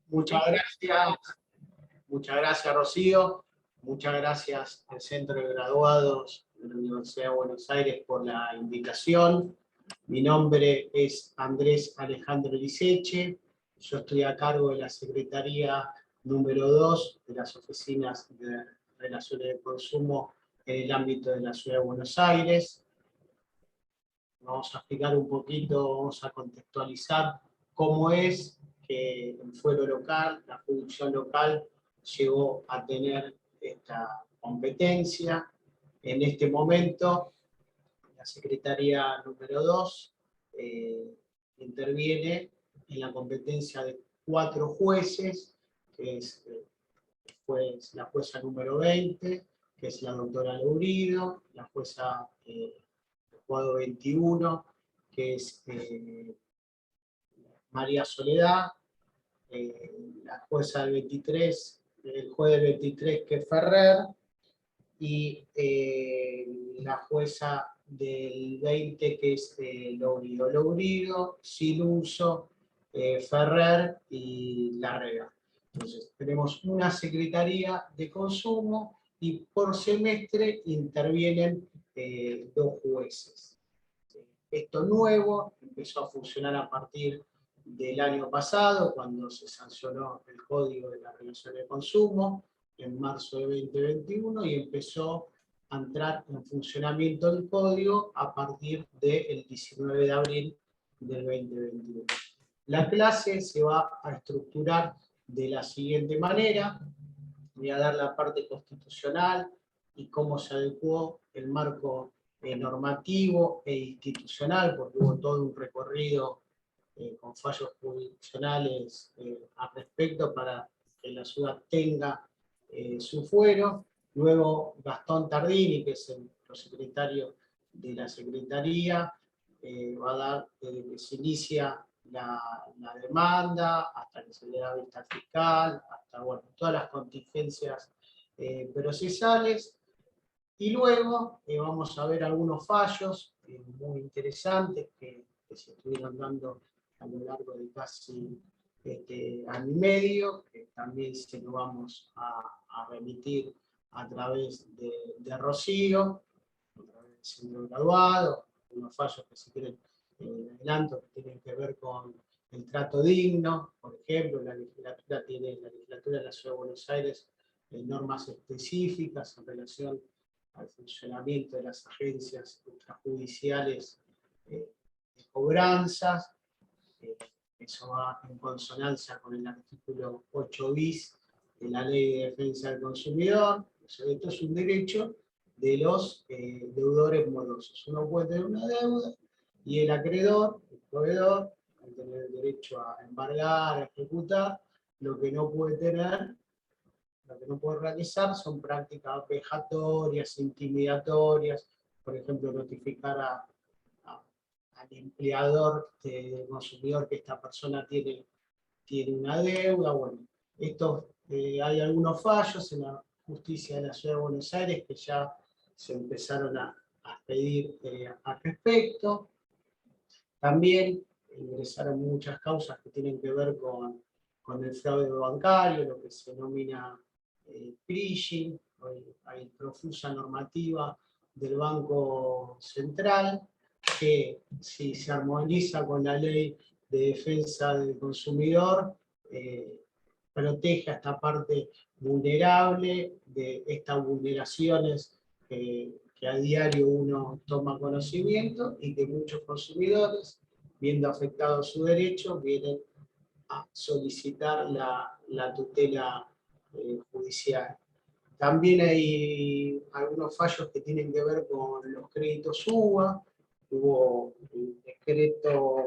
Muchas gracias Rocío, muchas gracias al Centro de Graduados de la Universidad de Buenos Aires por la invitación. Mi nombre es Andrés Alejandro Liceche, yo estoy a cargo de la Secretaría número 2 de las Oficinas de Relaciones de Consumo en el ámbito de la Ciudad de Buenos Aires. Vamos a explicar un poquito, vamos a contextualizar cómo es que el fuero local, la jurisdicción local, llegó a tener esta competencia. En este momento, la Secretaría número 2 interviene en la competencia de 4 jueces, que es la jueza número 20, que es la doctora Lourido, la jueza Juego 21, que es María Soledad, la jueza del 23, el juez del 23 que es Ferrer, y la jueza del 20 que es Lourido, Siluso, Ferrer y Larrega. Entonces tenemos una Secretaría de Consumo y por semestre intervienen 2 jueces. Esto nuevo empezó a funcionar a partir del año pasado, cuando se sancionó el Código de la Relación de Consumo, en marzo de 2021, y empezó a entrar en funcionamiento el Código a partir del 19 de abril del 2021. La clase se va a estructurar de la siguiente manera. Voy a dar la parte constitucional y cómo se adecuó el marco normativo e institucional, porque hubo todo un recorrido con fallos jurisdiccionales al respecto para que la ciudad tenga su fuero. Luego Gastón Tardini, que es el prosecretario de la Secretaría, va a dar desde que se inicia la demanda, hasta que se le da vista al fiscal, hasta bueno, todas las contingencias procesales. Y luego vamos a ver algunos fallos muy interesantes que se estuvieron dando a lo largo de casi año y medio, que también se lo vamos a remitir a través de Rocío, a través del centro graduado, unos fallos que si quieren adelanto que tienen que ver con el trato digno. Por ejemplo, la legislatura de la Ciudad de Buenos Aires normas específicas en relación al funcionamiento de las agencias extrajudiciales de cobranzas. Eso va en consonancia con el artículo 8 bis de la Ley de Defensa del Consumidor. Esto es un derecho de los deudores morosos. Uno puede tener una deuda y el acreedor, el proveedor, va a tener el derecho a embargar, a ejecutar. Lo que no puede tener, lo que no puede realizar son prácticas vejatorias, intimidatorias, por ejemplo, notificar al empleador del consumidor que esta persona tiene una deuda. Bueno, hay algunos fallos en la justicia de la Ciudad de Buenos Aires que ya se empezaron a pedir al respecto. También ingresaron muchas causas que tienen que ver con el fraude bancario, lo que se denomina phishing. Hay profusa normativa del Banco Central que, si se armoniza con la ley de defensa del consumidor, protege a esta parte vulnerable de estas vulneraciones que a diario uno toma conocimiento y que muchos consumidores, viendo afectado su derecho, vienen a solicitar la tutela judicial. También hay algunos fallos que tienen que ver con los créditos UBA. Hubo el decreto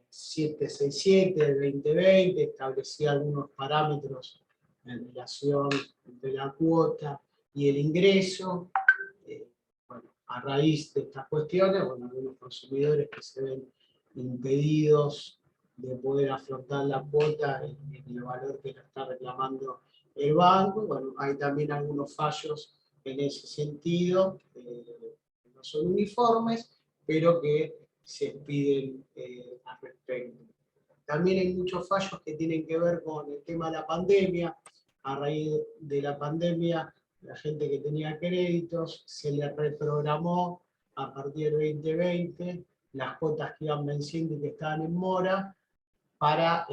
767 del 2020, establecía algunos parámetros en relación entre la cuota y el ingreso. Bueno, a raíz de estas cuestiones, bueno, algunos consumidores que se ven impedidos de poder afrontar la cuota en el valor que le está reclamando el banco. Bueno, hay también algunos fallos en ese sentido, que no son uniformes, pero que se piden al respecto. También hay muchos fallos que tienen que ver con el tema de la pandemia. A raíz de la pandemia, la gente que tenía créditos se le reprogramó a partir del 2020 las cuotas que iban venciendo y que estaban en mora para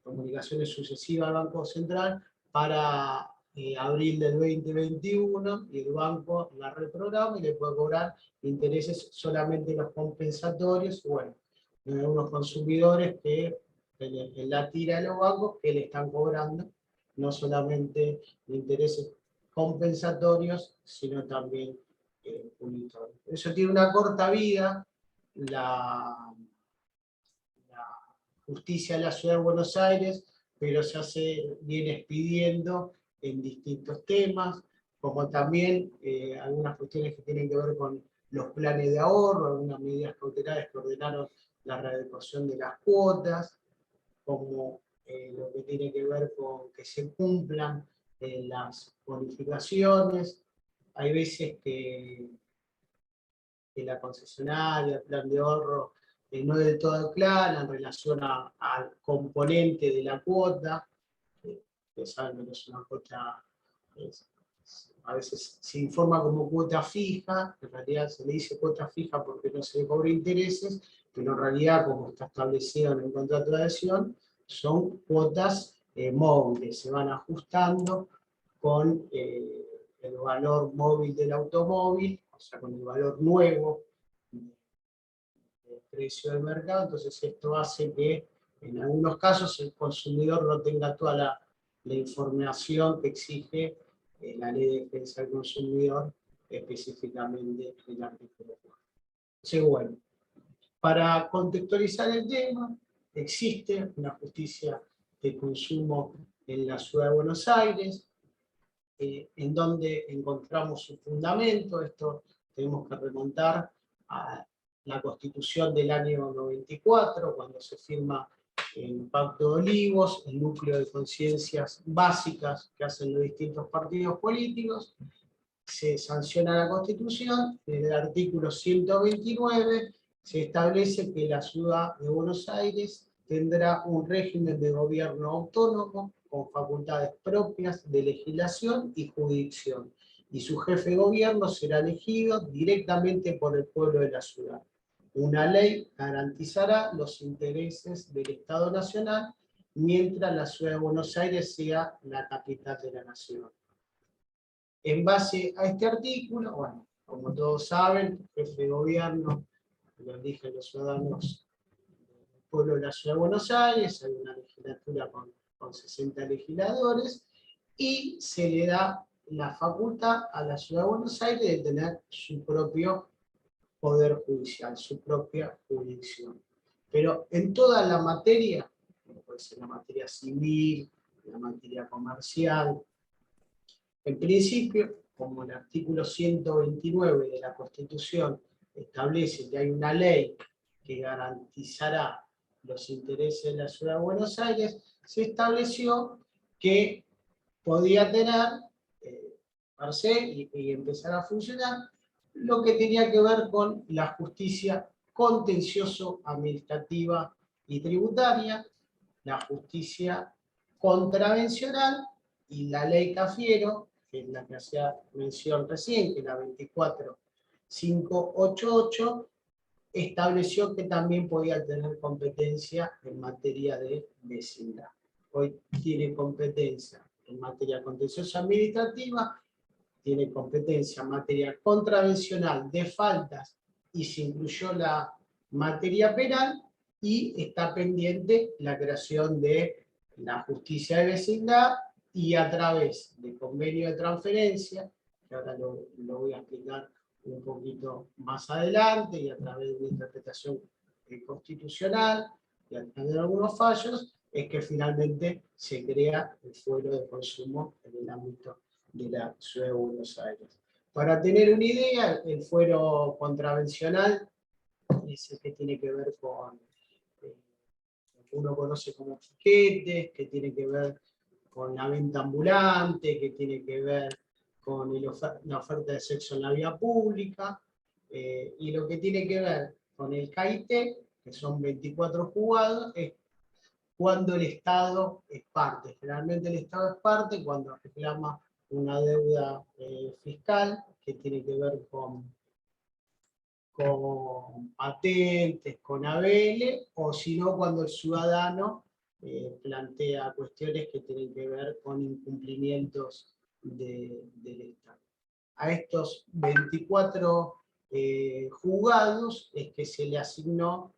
comunicaciones sucesivas al Banco Central para abril del 2021, y el banco la reprograma y le puede cobrar intereses solamente los compensatorios. Bueno, hay unos consumidores que en la tira de los bancos que le están cobrando no solamente intereses compensatorios, sino también punitorios. Eso tiene una corta vida. La justicia de la Ciudad de Buenos Aires, pero viene expidiendo en distintos temas, como también algunas cuestiones que tienen que ver con los planes de ahorro, algunas medidas cautelares que ordenaron la readecuación de las cuotas, como lo que tiene que ver con que se cumplan las bonificaciones. Hay veces que la concesionaria, el plan de ahorro, no es del todo clara en relación al componente de la cuota, que saben que no es una cuota, a veces se informa como cuota fija, en realidad se le dice cuota fija porque no se le cobra intereses, pero en realidad, como está establecido en el contrato de adhesión, son cuotas móviles, se van ajustando con el valor móvil del automóvil, o sea, con el valor nuevo del precio del mercado. Entonces esto hace que en algunos casos el consumidor no tenga toda la información que exige la Ley de Defensa del Consumidor, específicamente el artículo 4. Entonces, bueno, para contextualizar el tema, existe una justicia de consumo en la Ciudad de Buenos Aires, en donde encontramos su fundamento. Esto tenemos que remontar a la Constitución del año 94, cuando se firma el Pacto de Olivos, el núcleo de conciencias básicas que hacen los distintos partidos políticos. Se sanciona la Constitución. En el artículo 129 se establece que la Ciudad de Buenos Aires tendrá un régimen de gobierno autónomo con facultades propias de legislación y jurisdicción, y su jefe de gobierno será elegido directamente por el pueblo de la ciudad. Una ley garantizará los intereses del Estado Nacional mientras la Ciudad de Buenos Aires sea la capital de la nación. En base a este artículo, bueno, como todos saben, el jefe de gobierno lo eligen los ciudadanos del pueblo de la Ciudad de Buenos Aires, hay una legislatura con 60 legisladores, y se le da la facultad a la Ciudad de Buenos Aires de tener su propio poder judicial, su propia jurisdicción. Pero en toda la materia, como puede ser la materia civil, la materia comercial, en principio, como el artículo 129 de la Constitución establece que hay una ley que garantizará los intereses de la Ciudad de Buenos Aires, se estableció que podía tener, per se, y empezar a funcionar, lo que tenía que ver con la justicia contencioso-administrativa y tributaria, la justicia contravencional y la ley Cafiero, que es la que hacía mención recién, que es la 24588, estableció que también podía tener competencia en materia de vecindad. Hoy tiene competencia en materia contenciosa administrativa, tiene competencia en materia contravencional de faltas, y se incluyó la materia penal, y está pendiente la creación de la justicia de vecindad, y a través de convenio de transferencia, que ahora lo voy a explicar un poquito más adelante, y a través de una interpretación constitucional, y a través de algunos fallos, es que finalmente se crea el fuero de consumo en el ámbito de la Ciudad de Buenos Aires. Para tener una idea, el fuero contravencional es el que tiene que ver con lo que uno conoce como piquetes, que tiene que ver con la venta ambulante, que tiene que ver con la oferta de sexo en la vía pública, y lo que tiene que ver con el CAIT, que son 24 juzgados, es cuando el Estado es parte. Generalmente el Estado es parte cuando reclama una deuda fiscal que tiene que ver con patentes, con ABL, o si no, cuando el ciudadano plantea cuestiones que tienen que ver con incumplimientos del Estado. A estos 24 juzgados es que se le asignó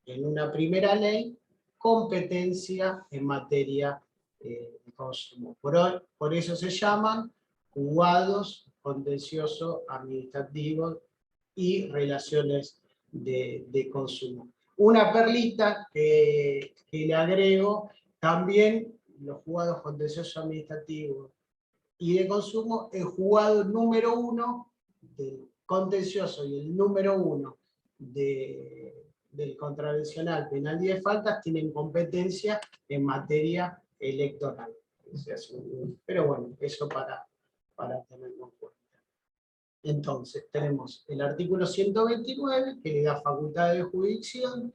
en una primera ley competencia en materia de consumo. Por eso se llaman juzgados contenciosos administrativos y relaciones de consumo. Una perlita que le agrego, también los juzgados contenciosos administrativos y de consumo, el juzgado número 1 del contencioso y el número 1 del contravencional penal y de faltas tienen competencia en materia electoral. Pero bueno, eso para tenerlo en cuenta. Entonces, tenemos el artículo 129, que le da facultad de jurisdicción,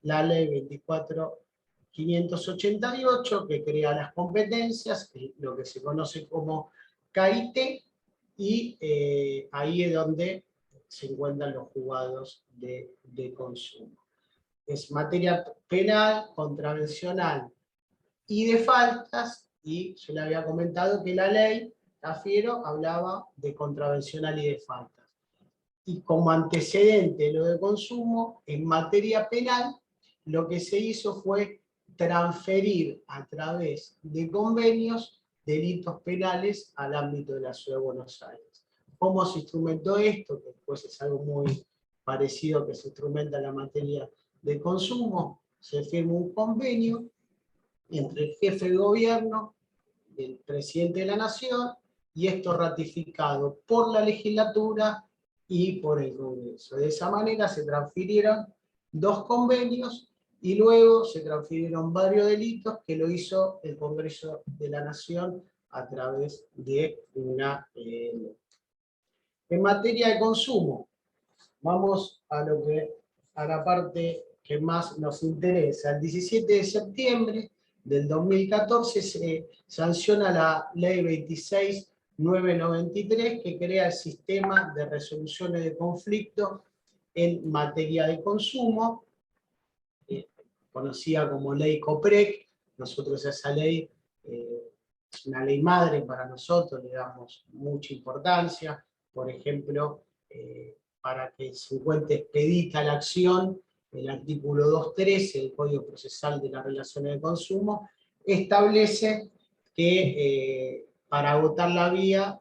la ley 24.588, que crea las competencias, lo que se conoce como CAIT, y ahí es donde se encuentran los juzgados de consumo. Es materia penal, contravencional y de faltas, y yo le había comentado que la ley Cafiero hablaba de contravencional y de faltas. Y como antecedente lo de consumo, en materia penal, lo que se hizo fue transferir a través de convenios delitos penales al ámbito de la Ciudad de Buenos Aires. ¿Cómo se instrumentó esto? Que después es algo muy parecido que se instrumenta en la materia de consumo. Se firma un convenio entre el jefe de gobierno, el presidente de la Nación, y esto ratificado por la legislatura y por el Congreso. De esa manera se transfirieron 2 convenios y luego se transfirieron varios delitos que lo hizo el Congreso de la Nación a través de una ley. En materia de consumo, vamos a la parte que más nos interesa. El 17 de septiembre del 2014 se sanciona la ley 26.993, que crea el sistema de resoluciones de conflicto en materia de consumo, conocida como ley COPREC. Nosotros a esa ley es una ley madre para nosotros, le damos mucha importancia. Por ejemplo, para que se encuentre expedita la acción, el artículo 213 del Código Procesal de las Relaciones de Consumo establece que para agotar la vía,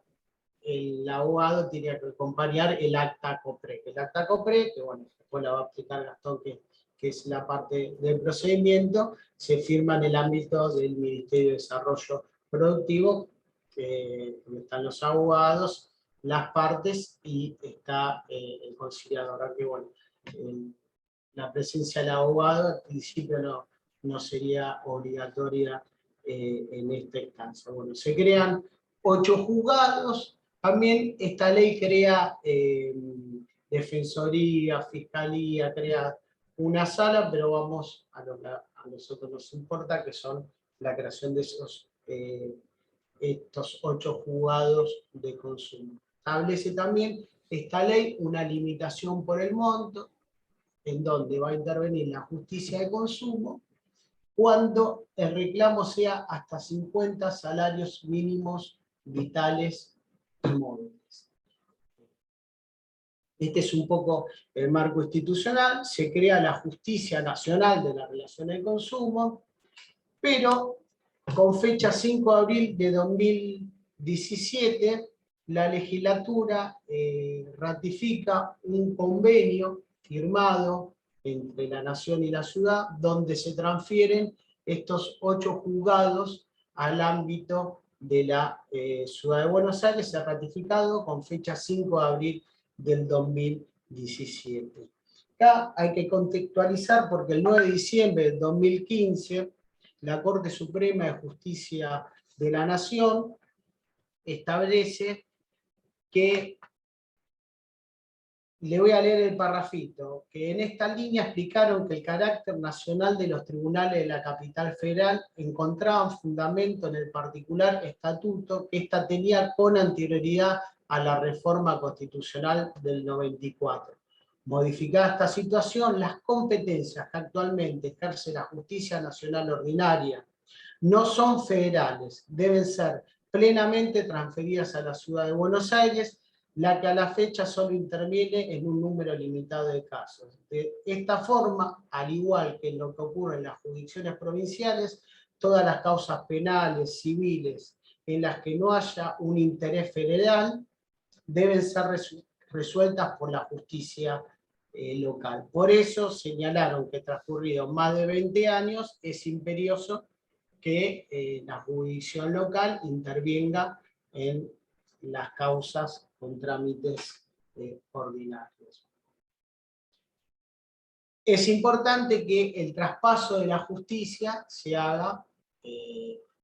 el abogado tiene que acompañar el acta COPREC. El acta COPREC, que bueno, después la va a explicar Gastón, que es la parte del procedimiento, se firma en el ámbito del Ministerio de Desarrollo Productivo, donde están los abogados, las partes y está el conciliador. Que bueno, la presencia del abogado al principio no sería obligatoria en esta instancia. Bueno, se crean 8 juzgados. También esta ley crea defensoría, fiscalía, crea una sala, pero vamos a lo que a nosotros nos importa, que son la creación de estos 8 juzgados de consumo. Establece también esta ley una limitación por el monto, en donde va a intervenir la justicia de consumo cuando el reclamo sea hasta 50 salarios mínimos vitales y móviles. Este es un poco el marco institucional. Se crea la Justicia Nacional de las Relaciones de Consumo, pero con fecha 5 de abril de 2017, la legislatura ratifica un convenio firmado entre la Nación y la ciudad, donde se transfieren estos 8 juzgados al ámbito de la Ciudad de Buenos Aires. Se ha ratificado con fecha 5 de abril del 2017. Acá hay que contextualizar porque el 9 de diciembre del 2015, la Corte Suprema de Justicia de la Nación establece que le voy a leer el parrafito, que en esta línea explicaron que el carácter nacional de los tribunales de la capital federal encontraban fundamento en el particular estatuto que ésta tenía con anterioridad a la reforma constitucional del 94. Modificada esta situación, las competencias que actualmente ejerce la Justicia Nacional Ordinaria no son federales, deben ser plenamente transferidas a la Ciudad de Buenos Aires, la que a la fecha solo interviene en un número limitado de casos. De esta forma, al igual que en lo que ocurre en las jurisdicciones provinciales, todas las causas penales, civiles, en las que no haya un interés federal, deben ser resueltas por la justicia local. Por eso señalaron que transcurridos más de 20 años es imperioso que la jurisdicción local intervenga en las causas con trámites ordinarios. Es importante que el traspaso de la justicia se haga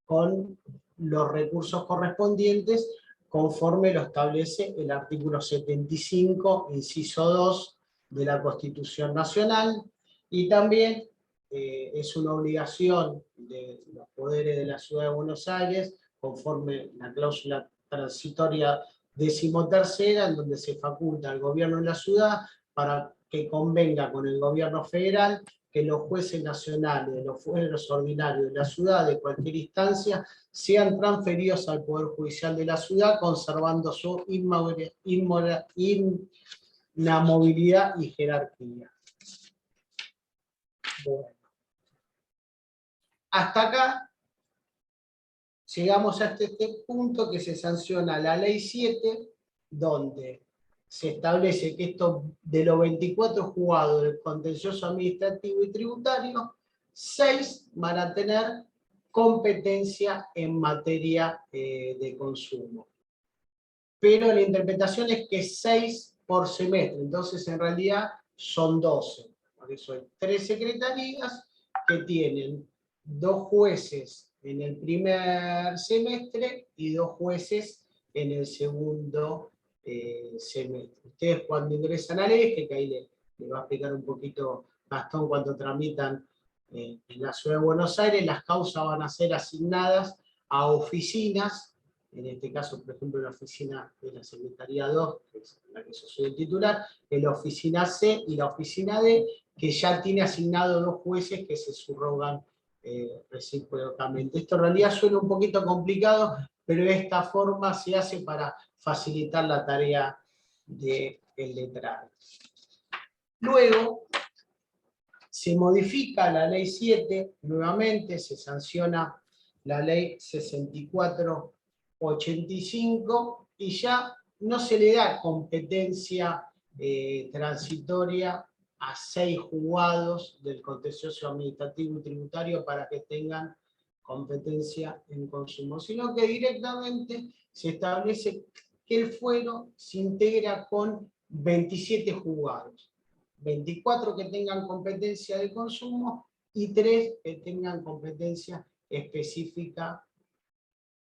con los recursos correspondientes conforme lo establece el artículo 75, inciso 2 de la Constitución Nacional, y también es una obligación de los poderes de la Ciudad de Buenos Aires, conforme la cláusula transitoria 13ª, en donde se faculta al gobierno de la ciudad para que convenga con el gobierno federal que los jueces nacionales, los fueros ordinarios de la ciudad, de cualquier instancia, sean transferidos al Poder Judicial de la ciudad, conservando su inamovilidad y jerarquía. Bueno. Hasta acá llegamos a este punto que se sanciona la Ley 7, donde se establece que estos de los 24 juzgados del contencioso administrativo y tributario, 6 van a tener competencia en materia de consumo. Pero la interpretación es que 6 por semestre, entonces en realidad son 12. Por eso hay 3 secretarías que tienen 2 jueces en el primer semestre y 2 jueces en el segundo semestre. Ustedes cuando ingresan al eje, que ahí le va a explicar un poquito Gastón cuando tramitan en la Ciudad de Buenos Aires, las causas van a ser asignadas a oficinas, en este caso, por ejemplo, la oficina de la Secretaría 2, que es la que yo soy el titular, en la oficina C y la oficina D, que ya tiene asignado 2 jueces que se subrogan recíprocamente. Esto en realidad suena un poquito complicado, pero de esta forma se hace para facilitar la tarea del letrado. Luego, se modifica la Ley 7, nuevamente se sanciona la Ley 6485 y ya no se le da competencia transitoria a 6 juzgados del contencioso administrativo y tributario para que tengan competencia en consumo, sino que directamente se establece que el fuero se integra con 27 juzgados. 24 que tengan competencia de consumo y 3 que tengan competencia específica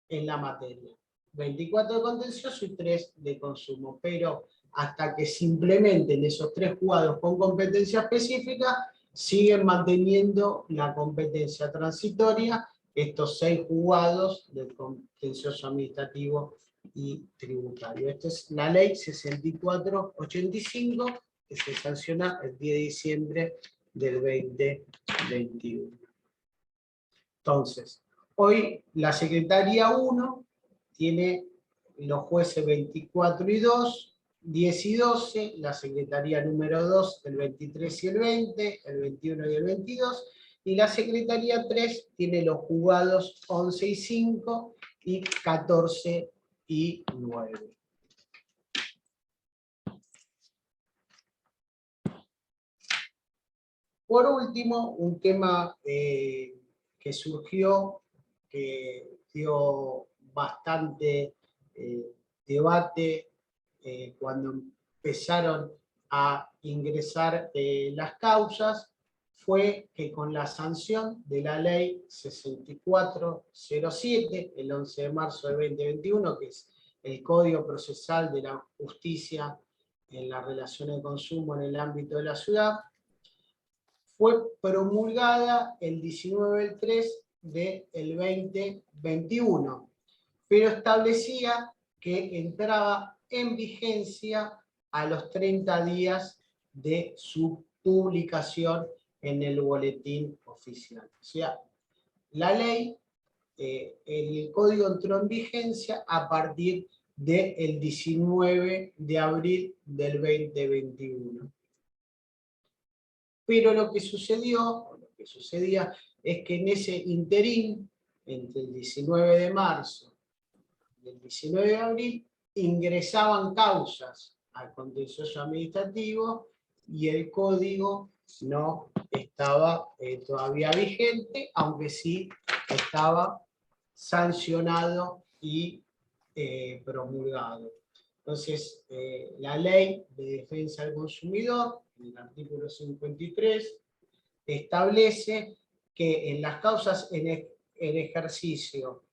en la materia. 24 de contencioso y 3 de consumo, pero hasta que se implementen esos 3 juzgados con competencia específica, siguen manteniendo la competencia transitoria estos 6 juzgados del contencioso administrativo y tributario. Esta es la ley 6485 que se sanciona el 10 de diciembre del 2021. Entonces, hoy la Secretaría 1 tiene los jueces 24 y 2, 10 y 12, la Secretaría número 2 el 23 y el 20, el 21 y el 22, y la Secretaría 3 tiene los juzgados 11 y 5 y 14 y 9. Por último, un tema que surgió, que dio bastante debate cuando empezaron a ingresar las causas, fue que con la sanción de la ley 6407, el 11 de marzo de 2021, que es el Código Procesal de la Justicia en las relaciones de consumo en el ámbito de la ciudad, fue promulgada el 19/3 del 2021, pero establecía que entraba en vigencia a los 30 días de su publicación en el boletín oficial. O sea, la ley, el código entró en vigencia a partir del 19 de abril del 2021. Pero lo que sucedía, es que en ese interín, entre el 19 de marzo y el 19 de abril, ingresaban causas al contencioso administrativo y el código no estaba todavía vigente, aunque sí estaba sancionado y promulgado. Entonces, la ley de defensa del consumidor, en el artículo 53, establece que en las causas en ejercicio,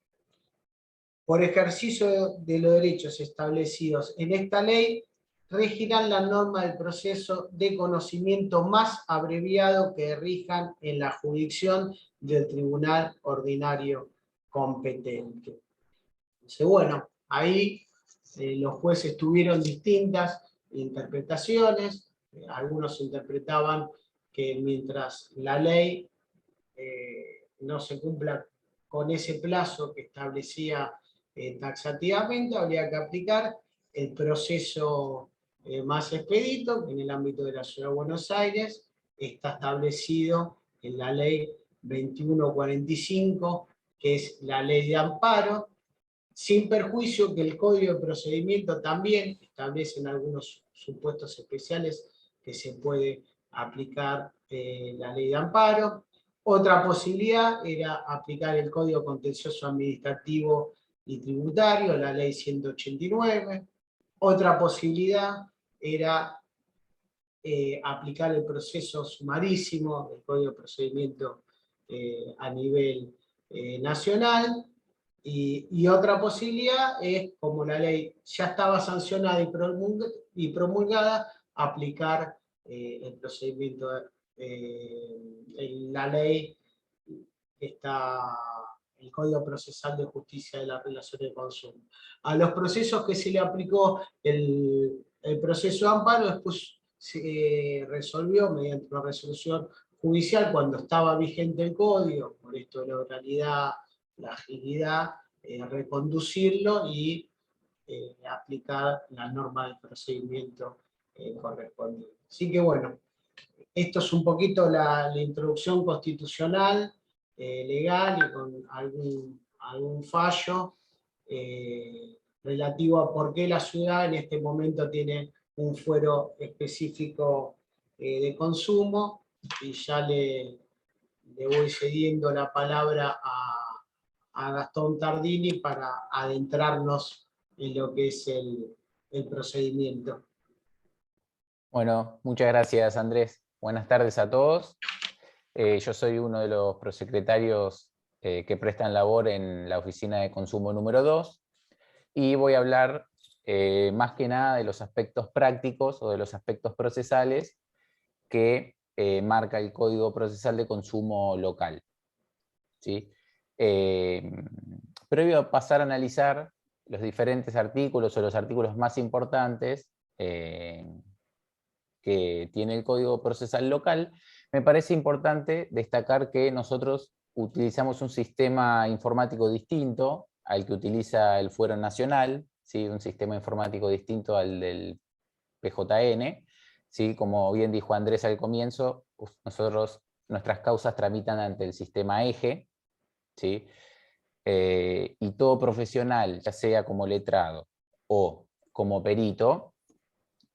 por ejercicio de los derechos establecidos en esta ley, regirán la norma del proceso de conocimiento más abreviado que rijan en la jurisdicción del tribunal ordinario competente. Entonces, bueno, ahí los jueces tuvieron distintas interpretaciones. Algunos interpretaban que mientras la ley no se cumpla con ese plazo que establecía taxativamente, habría que aplicar el proceso más expedito, que en el ámbito de la Ciudad de Buenos Aires está establecido en la ley 2145, que es la ley de amparo, sin perjuicio que el Código de Procedimiento también establece en algunos supuestos especiales que se puede aplicar la ley de amparo. Otra posibilidad era aplicar el Código Contencioso Administrativo y Tributario, la ley 189. Otra posibilidad era aplicar el proceso sumarísimo del Código de Procedimiento a nivel nacional. Y otra posibilidad es, como la ley ya estaba sancionada y promulgada, aplicar el procedimiento, la ley está el Código Procesal de Justicia de las Relaciones de Consumo. A los procesos que se le aplicó el proceso de amparo, después se resolvió mediante una resolución judicial cuando estaba vigente el código, por esto de la oralidad, la agilidad, reconducirlo y aplicar la norma del procedimiento correspondiente. Así que bueno, esto es un poquito la introducción constitucional, legal y con algún fallo relativo a por qué la ciudad en este momento tiene un fuero específico de consumo, y ya le voy cediendo la palabra a Gastón Tardini para adentrarnos en lo que es el procedimiento. Bueno, muchas gracias, Andrés. Buenas tardes a todos. Yo soy uno de los prosecretarios que prestan labor en la Oficina de Consumo número 2 y voy a hablar más que nada de los aspectos prácticos o de los aspectos procesales que marca el Código Procesal de Consumo local. ¿Sí? Previo a pasar a analizar los diferentes artículos o los artículos más importantes que tiene el Código Procesal local, me parece importante destacar que nosotros utilizamos un sistema informático distinto al que utiliza el Fuero Nacional, ¿sí? Un sistema informático distinto al del PJN, ¿sí? Como bien dijo Andrés al comienzo, nuestras causas tramitan ante el sistema EGE, ¿sí? Y todo profesional, ya sea como letrado o como perito,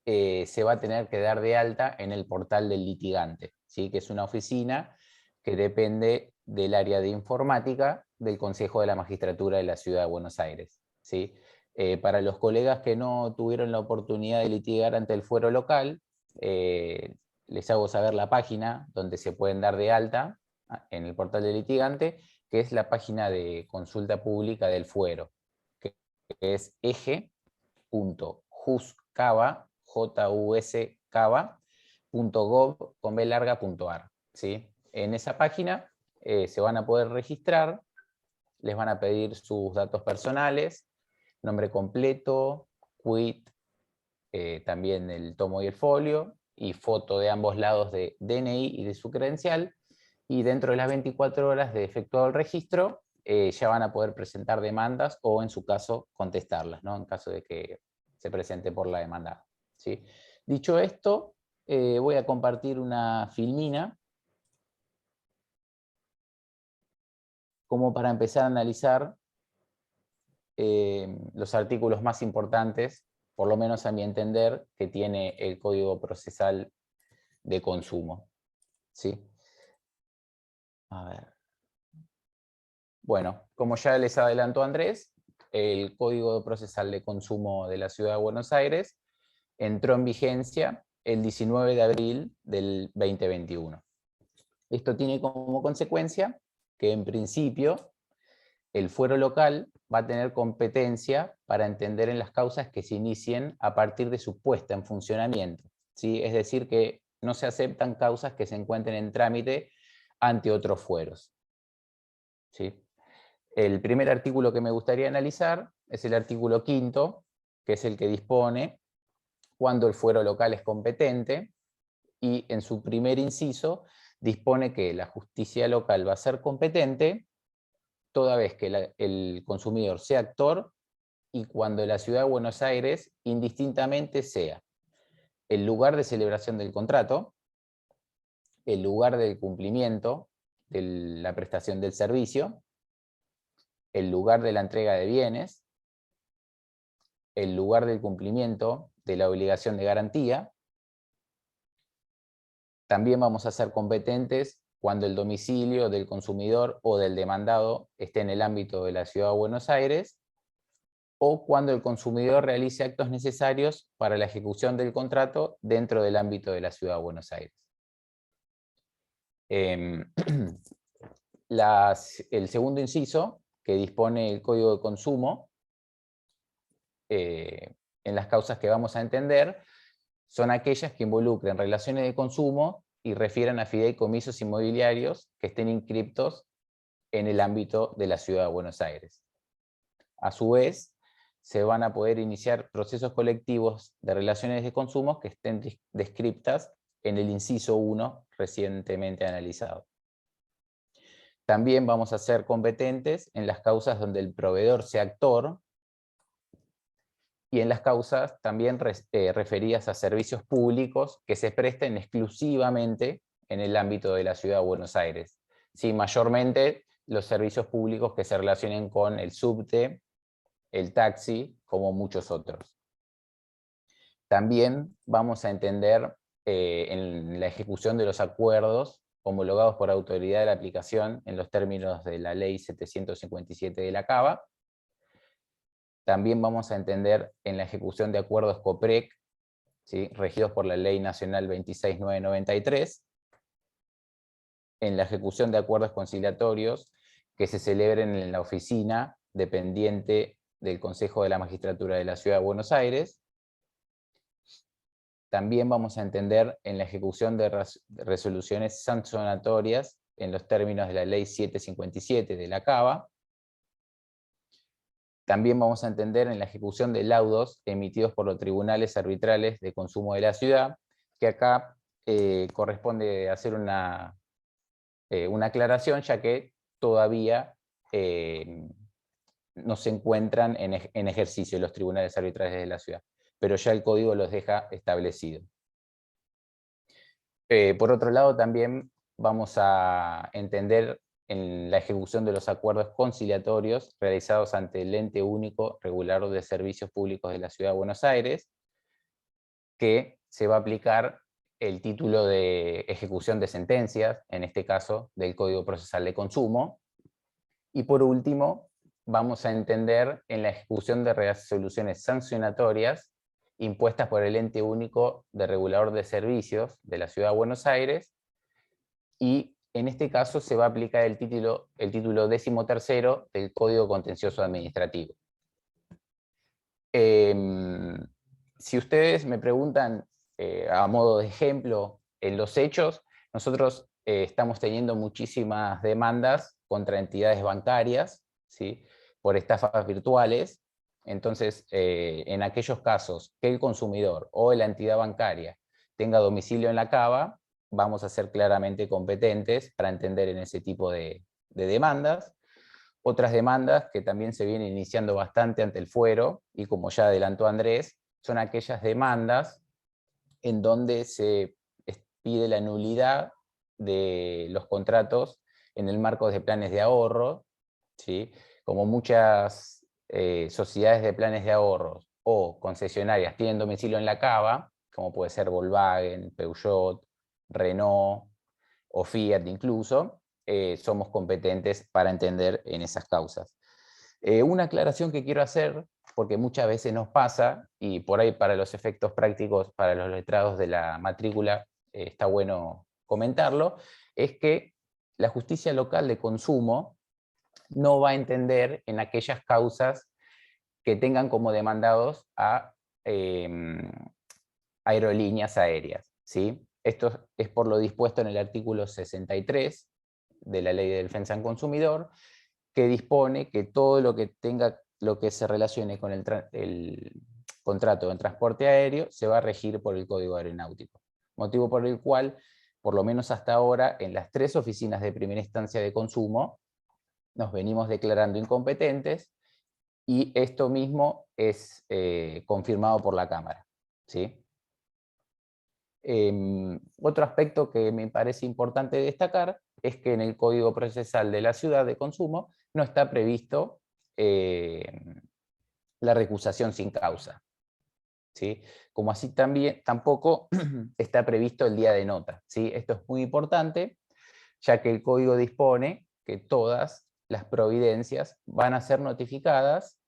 se va a tener que dar de alta en el portal del litigante, ¿sí? Que es una oficina que depende del área de informática del Consejo de la Magistratura de la Ciudad de Buenos Aires, ¿sí? Para los colegas que no tuvieron la oportunidad de litigar ante el fuero local, les hago saber la página donde se pueden dar de alta en el portal del litigante, que es la página de consulta pública del fuero, que es eje.juscava.gov.ar. juskava.gov.ar, ¿sí? En esa página se van a poder registrar, les van a pedir sus datos personales, nombre completo, quit, también el tomo y el folio, y foto de ambos lados de DNI y de su credencial, y dentro de las 24 horas de efectuado el registro, ya van a poder presentar demandas o, en su caso, contestarlas, ¿no? En caso de que se presente por la demanda, ¿sí? Dicho esto, voy a compartir una filmina como para empezar a analizar los artículos más importantes, por lo menos a mi entender, que tiene el Código Procesal de Consumo, ¿sí? A ver. Bueno, como ya les adelantó Andrés, el Código Procesal de Consumo de la Ciudad de Buenos Aires entró en vigencia el 19 de abril del 2021. Esto tiene como consecuencia que, en principio, el fuero local va a tener competencia para entender en las causas que se inicien a partir de su puesta en funcionamiento, ¿sí? Es decir, que no se aceptan causas que se encuentren en trámite ante otros fueros, ¿sí? El primer artículo que me gustaría analizar es el artículo 5º, que es el que dispone cuando el fuero local es competente, y en su primer inciso dispone que la justicia local va a ser competente toda vez que el consumidor sea actor y cuando la Ciudad de Buenos Aires indistintamente sea el lugar de celebración del contrato, el lugar del cumplimiento de la prestación del servicio, el lugar de la entrega de bienes, el lugar del cumplimiento de la obligación de garantía. También vamos a ser competentes cuando el domicilio del consumidor o del demandado esté en el ámbito de la Ciudad de Buenos Aires, o cuando el consumidor realice actos necesarios para la ejecución del contrato dentro del ámbito de la Ciudad de Buenos Aires. El segundo inciso, que dispone el Código de Consumo, en las causas que vamos a entender, son aquellas que involucren relaciones de consumo y refieran a fideicomisos inmobiliarios que estén inscriptos en el ámbito de la Ciudad de Buenos Aires. A su vez, se van a poder iniciar procesos colectivos de relaciones de consumo que estén descriptas en el inciso 1 recientemente analizado. También vamos a ser competentes en las causas donde el proveedor sea actor, y en las causas también referidas a servicios públicos que se presten exclusivamente en el ámbito de la Ciudad de Buenos Aires. Sí, mayormente los servicios públicos que se relacionen con el subte, el taxi, como muchos otros. También vamos a entender en la ejecución de los acuerdos homologados por autoridad de la aplicación en los términos de la Ley 757 de la CABA. También vamos a entender en la ejecución de acuerdos COPREC, ¿sí?, regidos por la Ley Nacional 26993, en la ejecución de acuerdos conciliatorios que se celebren en la oficina dependiente del Consejo de la Magistratura de la Ciudad de Buenos Aires. También vamos a entender en la ejecución de resoluciones sancionatorias en los términos de la Ley 757 de la CABA. También vamos a entender en la ejecución de laudos emitidos por los tribunales arbitrales de consumo de la ciudad, que acá corresponde hacer una aclaración, ya que todavía no se encuentran en ejercicio los tribunales arbitrales de la ciudad, pero ya el código los deja establecido. Por otro lado, también vamos a entender en la ejecución de los acuerdos conciliatorios realizados ante el Ente Único Regulador de Servicios Públicos de la Ciudad de Buenos Aires, que se va a aplicar el título de ejecución de sentencias, en este caso del Código Procesal de Consumo. Y por último, vamos a entender en la ejecución de resoluciones sancionatorias impuestas por el Ente Único de Regulador de Servicios de la Ciudad de Buenos Aires, y en este caso se va a aplicar el título 13º del Código Contencioso Administrativo. si ustedes me preguntan a modo de ejemplo, en los hechos, nosotros estamos teniendo muchísimas demandas contra entidades bancarias, ¿sí?, por estafas virtuales. Entonces, en aquellos casos que el consumidor o la entidad bancaria tenga domicilio en la Cava, vamos a ser claramente competentes para entender en ese tipo de demandas. Otras demandas que también se vienen iniciando bastante ante el fuero, y como ya adelantó Andrés, son aquellas demandas en donde se pide la nulidad de los contratos en el marco de planes de ahorro, ¿sí? Como muchas sociedades de planes de ahorro o concesionarias tienen domicilio en la Cava, como puede ser Volkswagen, Peugeot, Renault o Fiat incluso, somos competentes para entender en esas causas. Una aclaración que quiero hacer, porque muchas veces nos pasa, y por ahí para los efectos prácticos, para los letrados de la matrícula, está bueno comentarlo, es que la justicia local de consumo no va a entender en aquellas causas que tengan como demandados a aerolíneas aéreas, ¿sí? Esto es por lo dispuesto en el artículo 63 de la Ley de Defensa del Consumidor, que dispone que todo lo que se relacione con el contrato de transporte aéreo se va a regir por el Código Aeronáutico. Motivo por el cual, por lo menos hasta ahora, en las 3 oficinas de primera instancia de consumo, nos venimos declarando incompetentes, y esto mismo es confirmado por la Cámara, ¿sí? Otro aspecto que me parece importante destacar es que en el Código Procesal de la Ciudad de Consumo no está previsto la recusación sin causa, ¿sí? Como así también tampoco está previsto el día de nota, ¿sí? Esto es muy importante, ya que el Código dispone que todas las providencias van a ser notificadas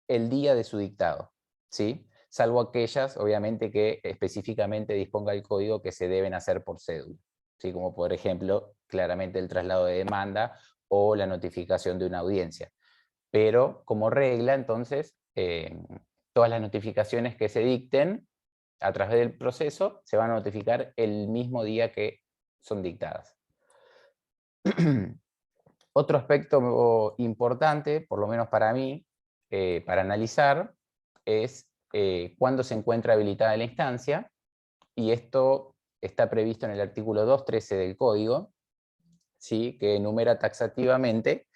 el día de su dictado, ¿sí? Salvo aquellas, obviamente, que específicamente disponga el código que se deben hacer por cédula, ¿sí? Como por ejemplo, claramente el traslado de demanda o la notificación de una audiencia. Pero como regla, entonces, todas las notificaciones que se dicten a través del proceso se van a notificar el mismo día que son dictadas. Otro aspecto importante, por lo menos para mí, para analizar, es cuándo se encuentra habilitada la instancia, y esto está previsto en el artículo 213 del Código, ¿sí?, que enumera taxativamente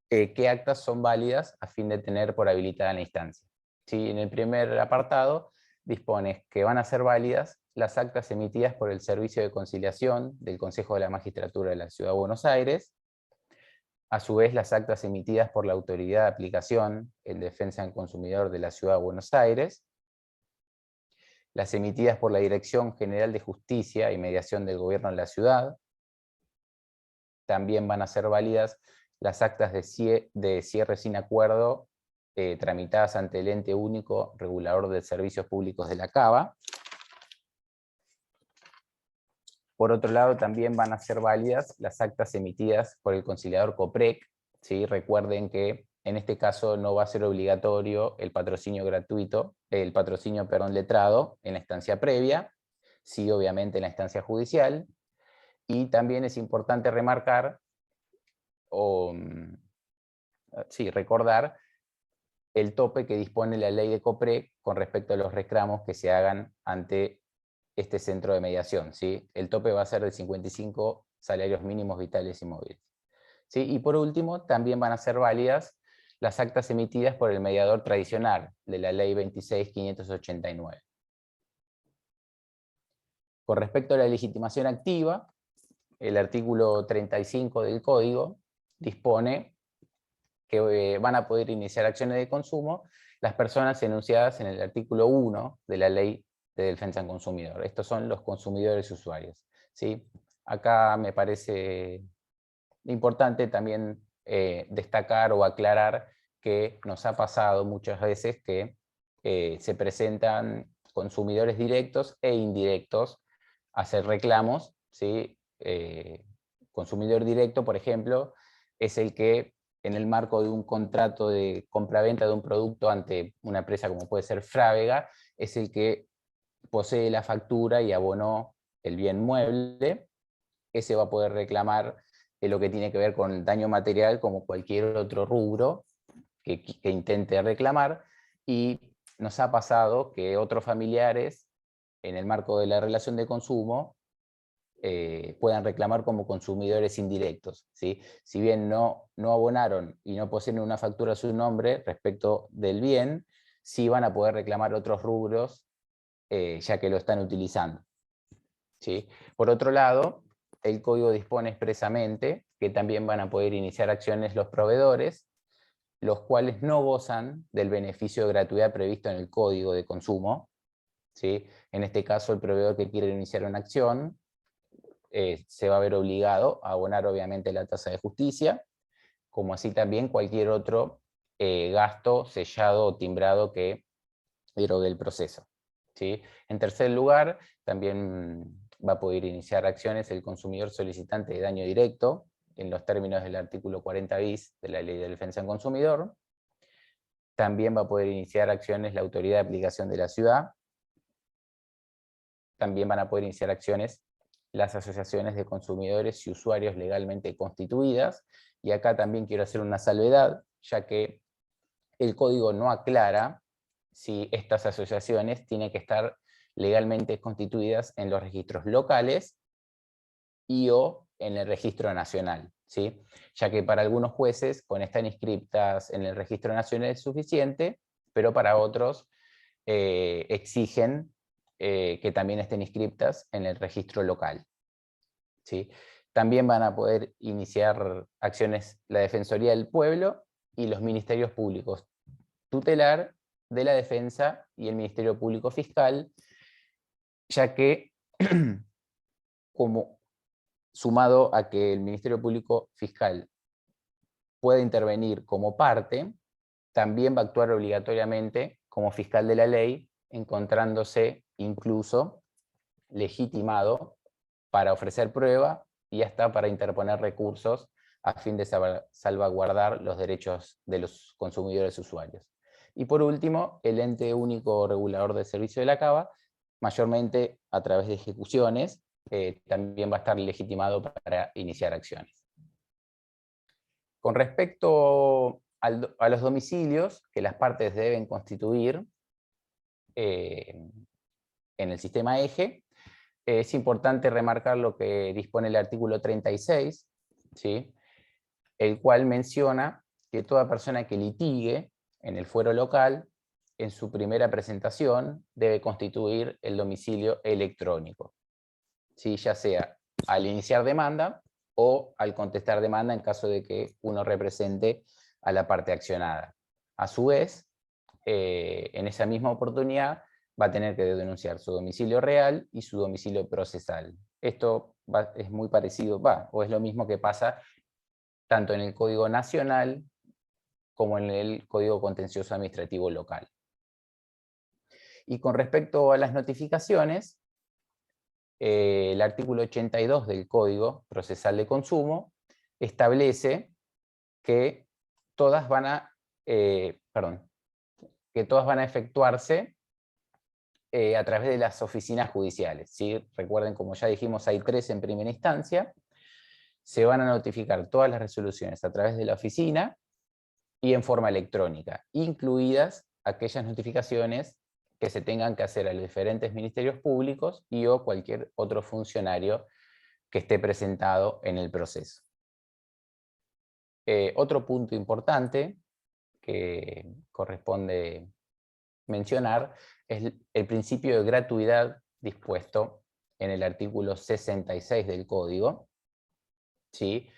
qué actas son válidas a fin de tener por habilitada la instancia. ¿Sí? En el primer apartado dispone que van a ser válidas las actas emitidas por el Servicio de Conciliación del Consejo de la Magistratura de la Ciudad de Buenos Aires, a su vez las actas emitidas por la Autoridad de Aplicación en Defensa del Consumidor de la Ciudad de Buenos Aires, las emitidas por la Dirección General de Justicia y Mediación del Gobierno de la Ciudad. También van a ser válidas las actas de cierre sin acuerdo tramitadas ante el Ente Único Regulador de Servicios Públicos de la Cava. Por otro lado, también van a ser válidas las actas emitidas por el conciliador COPREC, ¿sí? Recuerden que en este caso no va a ser obligatorio el patrocinio gratuito, letrado en la instancia previa, sí, obviamente en la instancia judicial. Y también es importante remarcar, recordar el tope que dispone la ley de COPREC con respecto a los reclamos que se hagan ante este centro de mediación, ¿sí? El tope va a ser de 55 salarios mínimos vitales y móviles, ¿sí? Y por último, también van a ser válidas las actas emitidas por el mediador tradicional de la ley 26.589. Con respecto a la legitimación activa, el artículo 35 del Código dispone que van a poder iniciar acciones de consumo las personas enunciadas en el artículo 1 de la Ley de Defensa del Consumidor. Estos son los consumidores usuarios, ¿sí? Acá me parece importante también destacar o aclarar que nos ha pasado muchas veces que se presentan consumidores directos e indirectos a hacer reclamos, ¿sí? Consumidor directo, por ejemplo, es el que en el marco de un contrato de compraventa de un producto ante una empresa como puede ser Frávega, es el que posee la factura y abonó el bien mueble. Ese va a poder reclamar lo que tiene que ver con el daño material como cualquier otro rubro que intente reclamar, y nos ha pasado que otros familiares, en el marco de la relación de consumo, puedan reclamar como consumidores indirectos, ¿sí? Si bien no abonaron y no poseen una factura a su nombre respecto del bien, sí van a poder reclamar otros rubros, ya que lo están utilizando, ¿sí? Por otro lado, el código dispone expresamente que también van a poder iniciar acciones los proveedores, los cuales no gozan del beneficio de gratuidad previsto en el código de consumo, ¿sí? En este caso, el proveedor que quiere iniciar una acción se va a ver obligado a abonar obviamente la tasa de justicia, como así también cualquier otro gasto sellado o timbrado que erogue el proceso, ¿sí? En tercer lugar, también va a poder iniciar acciones el consumidor solicitante de daño directo, en los términos del artículo 40 bis de la Ley de Defensa del Consumidor. También va a poder iniciar acciones la Autoridad de Aplicación de la Ciudad. También van a poder iniciar acciones las asociaciones de consumidores y usuarios legalmente constituidas. Y acá también quiero hacer una salvedad, ya que el código no aclara si estas asociaciones tienen que estar legalmente constituidas en los registros locales y o en el registro nacional, ¿sí? Ya que para algunos jueces, con estar inscriptas en el registro nacional es suficiente, pero para otros exigen que también estén inscriptas en el registro local, ¿sí? También van a poder iniciar acciones la Defensoría del Pueblo y los Ministerios Públicos Tutelar, de la Defensa y el Ministerio Público Fiscal, ya que como sumado a que el Ministerio Público Fiscal puede intervenir como parte, también va a actuar obligatoriamente como fiscal de la ley, encontrándose incluso legitimado para ofrecer prueba y hasta para interponer recursos a fin de salvaguardar los derechos de los consumidores usuarios. Y por último, el ente único regulador del servicio de la CABA, mayormente a través de ejecuciones, también va a estar legitimado para iniciar acciones. Con respecto a los domicilios que las partes deben constituir en el sistema eje, es importante remarcar lo que dispone el artículo 36, ¿sí? El cual menciona que toda persona que litigue en el fuero local, en su primera presentación, debe constituir el domicilio electrónico, ¿sí? Ya sea al iniciar demanda o al contestar demanda en caso de que uno represente a la parte accionada. A su vez, en esa misma oportunidad, va a tener que denunciar su domicilio real y su domicilio procesal. Esto es muy parecido, o es lo mismo que pasa tanto en el Código Nacional como en el Código Contencioso Administrativo Local. Y con respecto a las notificaciones, el artículo 82 del Código Procesal de Consumo establece que todas van a efectuarse a través de las oficinas judiciales, ¿sí? Recuerden, como ya dijimos, hay 3 en primera instancia. Se van a notificar todas las resoluciones a través de la oficina y en forma electrónica, incluidas aquellas notificaciones que se tengan que hacer a los diferentes ministerios públicos y o cualquier otro funcionario que esté presentado en el proceso. Otro punto importante que corresponde mencionar es el principio de gratuidad dispuesto en el artículo 66 del Código, ¿sí?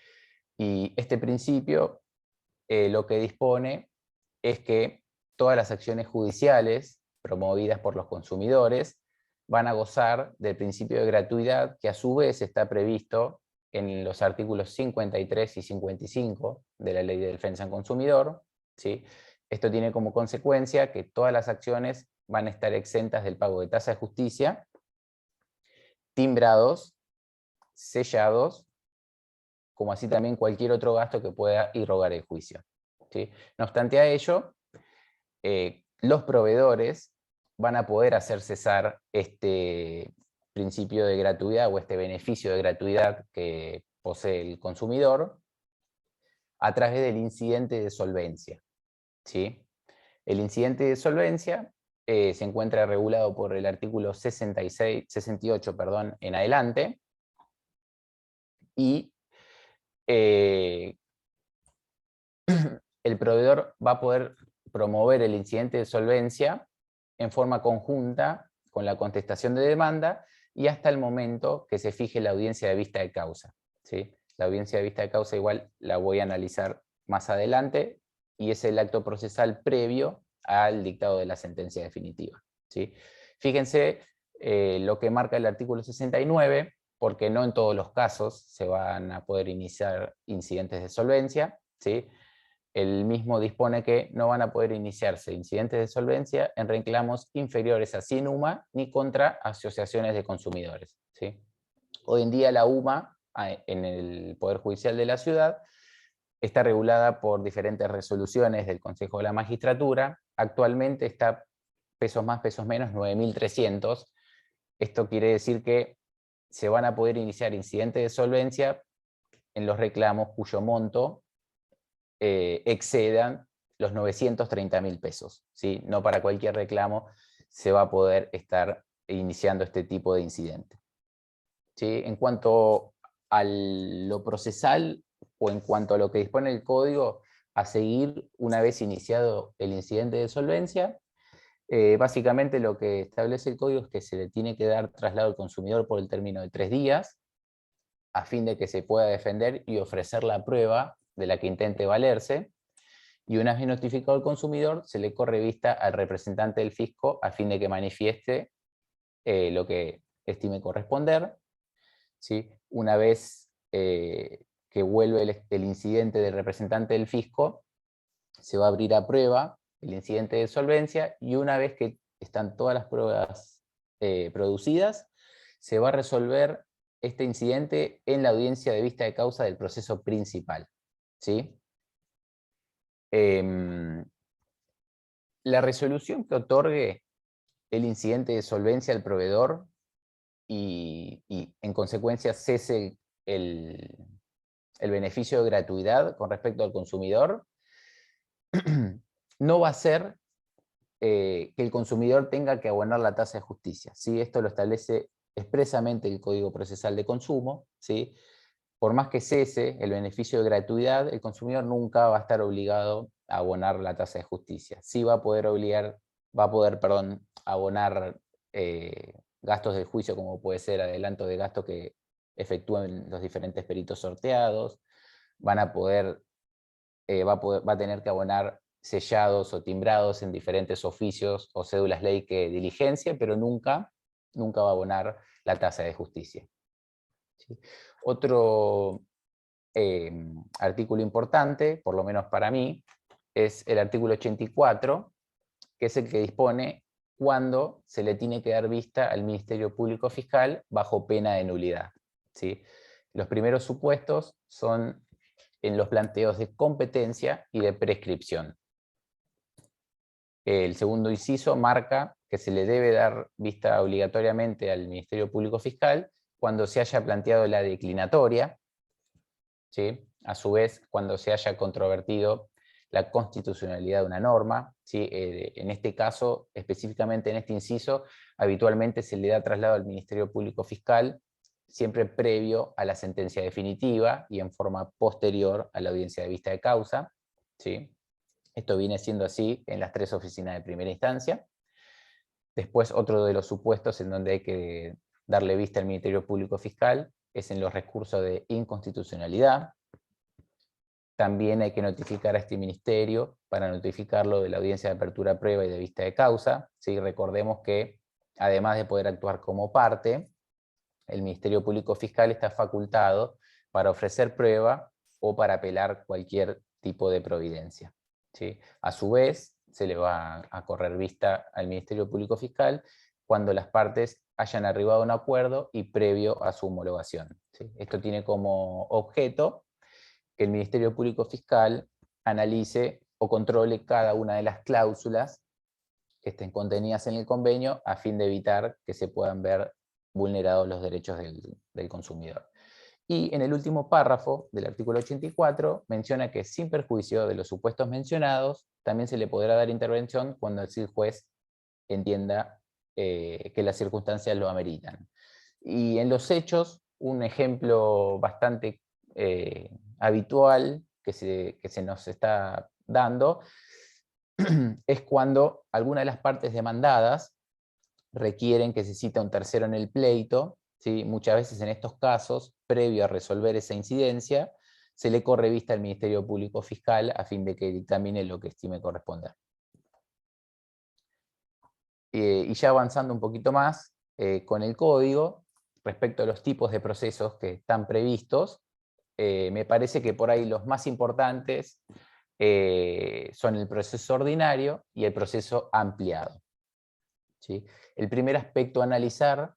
Y este principio lo que dispone es que todas las acciones judiciales promovidas por los consumidores van a gozar del principio de gratuidad, que a su vez está previsto en los artículos 53 y 55 de la Ley de Defensa del Consumidor, ¿sí? Esto tiene como consecuencia que todas las acciones van a estar exentas del pago de tasa de justicia, timbrados, sellados como así también cualquier otro gasto que pueda irrogar el juicio, ¿sí? No obstante a ello, los proveedores van a poder hacer cesar este principio de gratuidad o este beneficio de gratuidad que posee el consumidor a través del incidente de solvencia, ¿sí? El incidente de solvencia se encuentra regulado por el artículo 68, perdón, en adelante, y el proveedor va a poder promover el incidente de solvencia en forma conjunta con la contestación de demanda y hasta el momento que se fije la audiencia de vista de causa, ¿sí? La audiencia de vista de causa igual la voy a analizar más adelante y es el acto procesal previo al dictado de la sentencia definitiva, ¿sí? Fíjense lo que marca el artículo 69, porque no en todos los casos se van a poder iniciar incidentes de solvencia, ¿sí? El mismo dispone que no van a poder iniciarse incidentes de solvencia en reclamos inferiores a 100 UMA ni contra asociaciones de consumidores, ¿sí? Hoy en día la UMA en el Poder Judicial de la Ciudad está regulada por diferentes resoluciones del Consejo de la Magistratura. Actualmente está pesos más, pesos menos, 9.300. Esto quiere decir que se van a poder iniciar incidentes de solvencia en los reclamos cuyo monto excedan los 930.000 pesos, ¿sí? No para cualquier reclamo se va a poder estar iniciando este tipo de incidente, ¿sí? En cuanto a lo procesal o en cuanto a lo que dispone el código a seguir una vez iniciado el incidente de solvencia, básicamente lo que establece el código es que se le tiene que dar traslado al consumidor por el término de 3 días, a fin de que se pueda defender y ofrecer la prueba de la que intente valerse, y una vez notificado al consumidor, se le corre vista al representante del fisco a fin de que manifieste lo que estime corresponder, ¿sí? Una vez que vuelve el incidente del representante del fisco, se va a abrir a prueba el incidente de solvencia, y una vez que están todas las pruebas producidas, se va a resolver este incidente en la audiencia de vista de causa del proceso principal, ¿sí? La resolución que otorgue el incidente de solvencia al proveedor y en consecuencia cese el beneficio de gratuidad con respecto al consumidor, no va a ser que el consumidor tenga que abonar la tasa de justicia, ¿sí? Esto lo establece expresamente el Código Procesal de Consumo, ¿sí? Por más que cese el beneficio de gratuidad, el consumidor nunca va a estar obligado a abonar la tasa de justicia. Sí va a poder abonar gastos del juicio, como puede ser adelanto de gasto que efectúen los diferentes peritos sorteados, va a tener que abonar sellados o timbrados en diferentes oficios o cédulas ley que diligencia, pero nunca va a abonar la tasa de justicia, ¿sí? Otro artículo importante, por lo menos para mí, es el artículo 84, que es el que dispone cuándo se le tiene que dar vista al Ministerio Público Fiscal bajo pena de nulidad, ¿sí? Los primeros supuestos son en los planteos de competencia y de prescripción. El segundo inciso marca que se le debe dar vista obligatoriamente al Ministerio Público Fiscal cuando se haya planteado la declinatoria, ¿sí? A su vez, cuando se haya controvertido la constitucionalidad de una norma, ¿sí? En este caso, específicamente en este inciso, habitualmente se le da traslado al Ministerio Público Fiscal, siempre previo a la sentencia definitiva y en forma posterior a la audiencia de vista de causa, ¿sí? Esto viene siendo así en las 3 oficinas de primera instancia. Después, otro de los supuestos en donde hay que darle vista al Ministerio Público Fiscal es en los recursos de inconstitucionalidad. También hay que notificar a este ministerio para notificarlo de la audiencia de apertura prueba y de vista de causa, ¿sí? Recordemos que, además de poder actuar como parte, el Ministerio Público Fiscal está facultado para ofrecer prueba o para apelar cualquier tipo de providencia, ¿sí? A su vez, se le va a correr vista al Ministerio Público Fiscal cuando las partes hayan arribado a un acuerdo y previo a su homologación, ¿sí? Esto tiene como objeto que el Ministerio Público Fiscal analice o controle cada una de las cláusulas que estén contenidas en el convenio a fin de evitar que se puedan ver vulnerados los derechos del consumidor. Y en el último párrafo del artículo 84 menciona que sin perjuicio de los supuestos mencionados, también se le podrá dar intervención cuando el juez entienda que las circunstancias lo ameritan. Y en los hechos, un ejemplo bastante habitual que se nos está dando es cuando alguna de las partes demandadas requieren que se cite a un tercero en el pleito, ¿sí? Muchas veces en estos casos, previo a resolver esa incidencia, se le corre vista al Ministerio Público Fiscal a fin de que dictamine lo que estime corresponder. Y ya avanzando un poquito más con el código, respecto a los tipos de procesos que están previstos, me parece que por ahí los más importantes son el proceso ordinario y el proceso ampliado. ¿Sí? El primer aspecto a analizar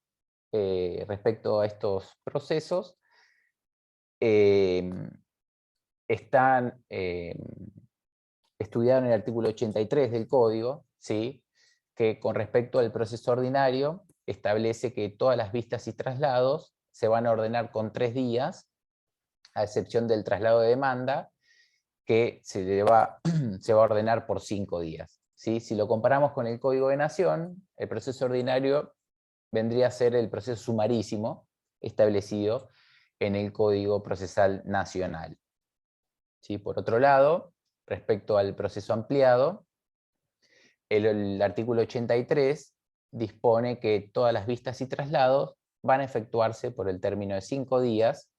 respecto a estos procesos están estudiados en el artículo 83 del Código, ¿sí? Que con respecto al proceso ordinario establece que todas las vistas y traslados se van a ordenar con 3 días, a excepción del traslado de demanda, que se va a ordenar por 5 días. ¿Sí? Si lo comparamos con el Código de Nación, el proceso ordinario vendría a ser el proceso sumarísimo establecido en el Código Procesal Nacional. ¿Sí? Por otro lado, respecto al proceso ampliado, el artículo 83 dispone que todas las vistas y traslados van a efectuarse por el término de 5 días,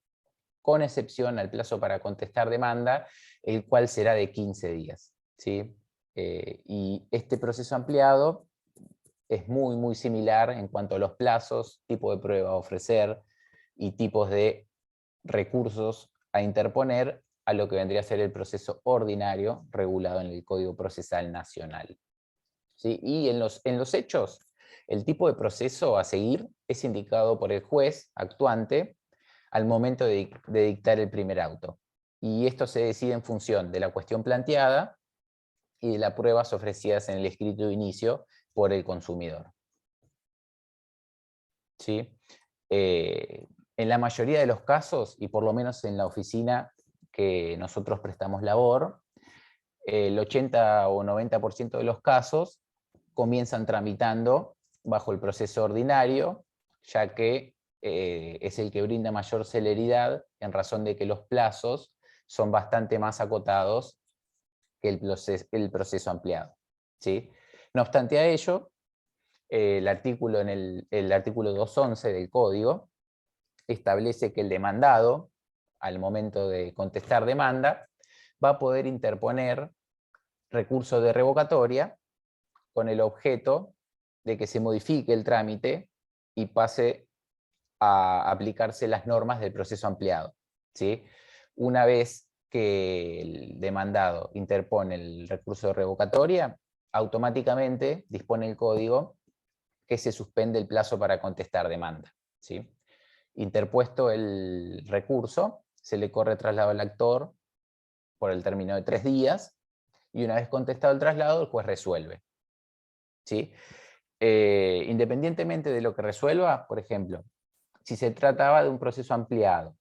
con excepción al plazo para contestar demanda, el cual será de 15 días. ¿Sí? Y este proceso ampliado es muy, muy similar en cuanto a los plazos, tipo de prueba a ofrecer y tipos de recursos a interponer a lo que vendría a ser el proceso ordinario regulado en el Código Procesal Nacional. ¿Sí? Y en los hechos, el tipo de proceso a seguir es indicado por el juez actuante al momento de dictar el primer auto. Y esto se decide en función de la cuestión planteada y de las pruebas ofrecidas en el escrito de inicio por el consumidor. ¿Sí? En la mayoría de los casos, y por lo menos en la oficina que nosotros prestamos labor, el 80 o 90% de los casos comienzan tramitando bajo el proceso ordinario, ya que es el que brinda mayor celeridad en razón de que los plazos son bastante más acotados que el proceso ampliado. ¿Sí? No obstante a ello, el artículo 211 del Código establece que el demandado, al momento de contestar demanda, va a poder interponer recurso de revocatoria con el objeto de que se modifique el trámite y pase a aplicarse las normas del proceso ampliado. ¿Sí? Una vez que el demandado interpone el recurso de revocatoria, automáticamente dispone el código que se suspende el plazo para contestar demanda. ¿Sí? Interpuesto el recurso, se le corre traslado al actor por el término de 3 días, y una vez contestado el traslado, el juez resuelve. ¿Sí? Independientemente de lo que resuelva, por ejemplo, si se trataba de un proceso ampliado,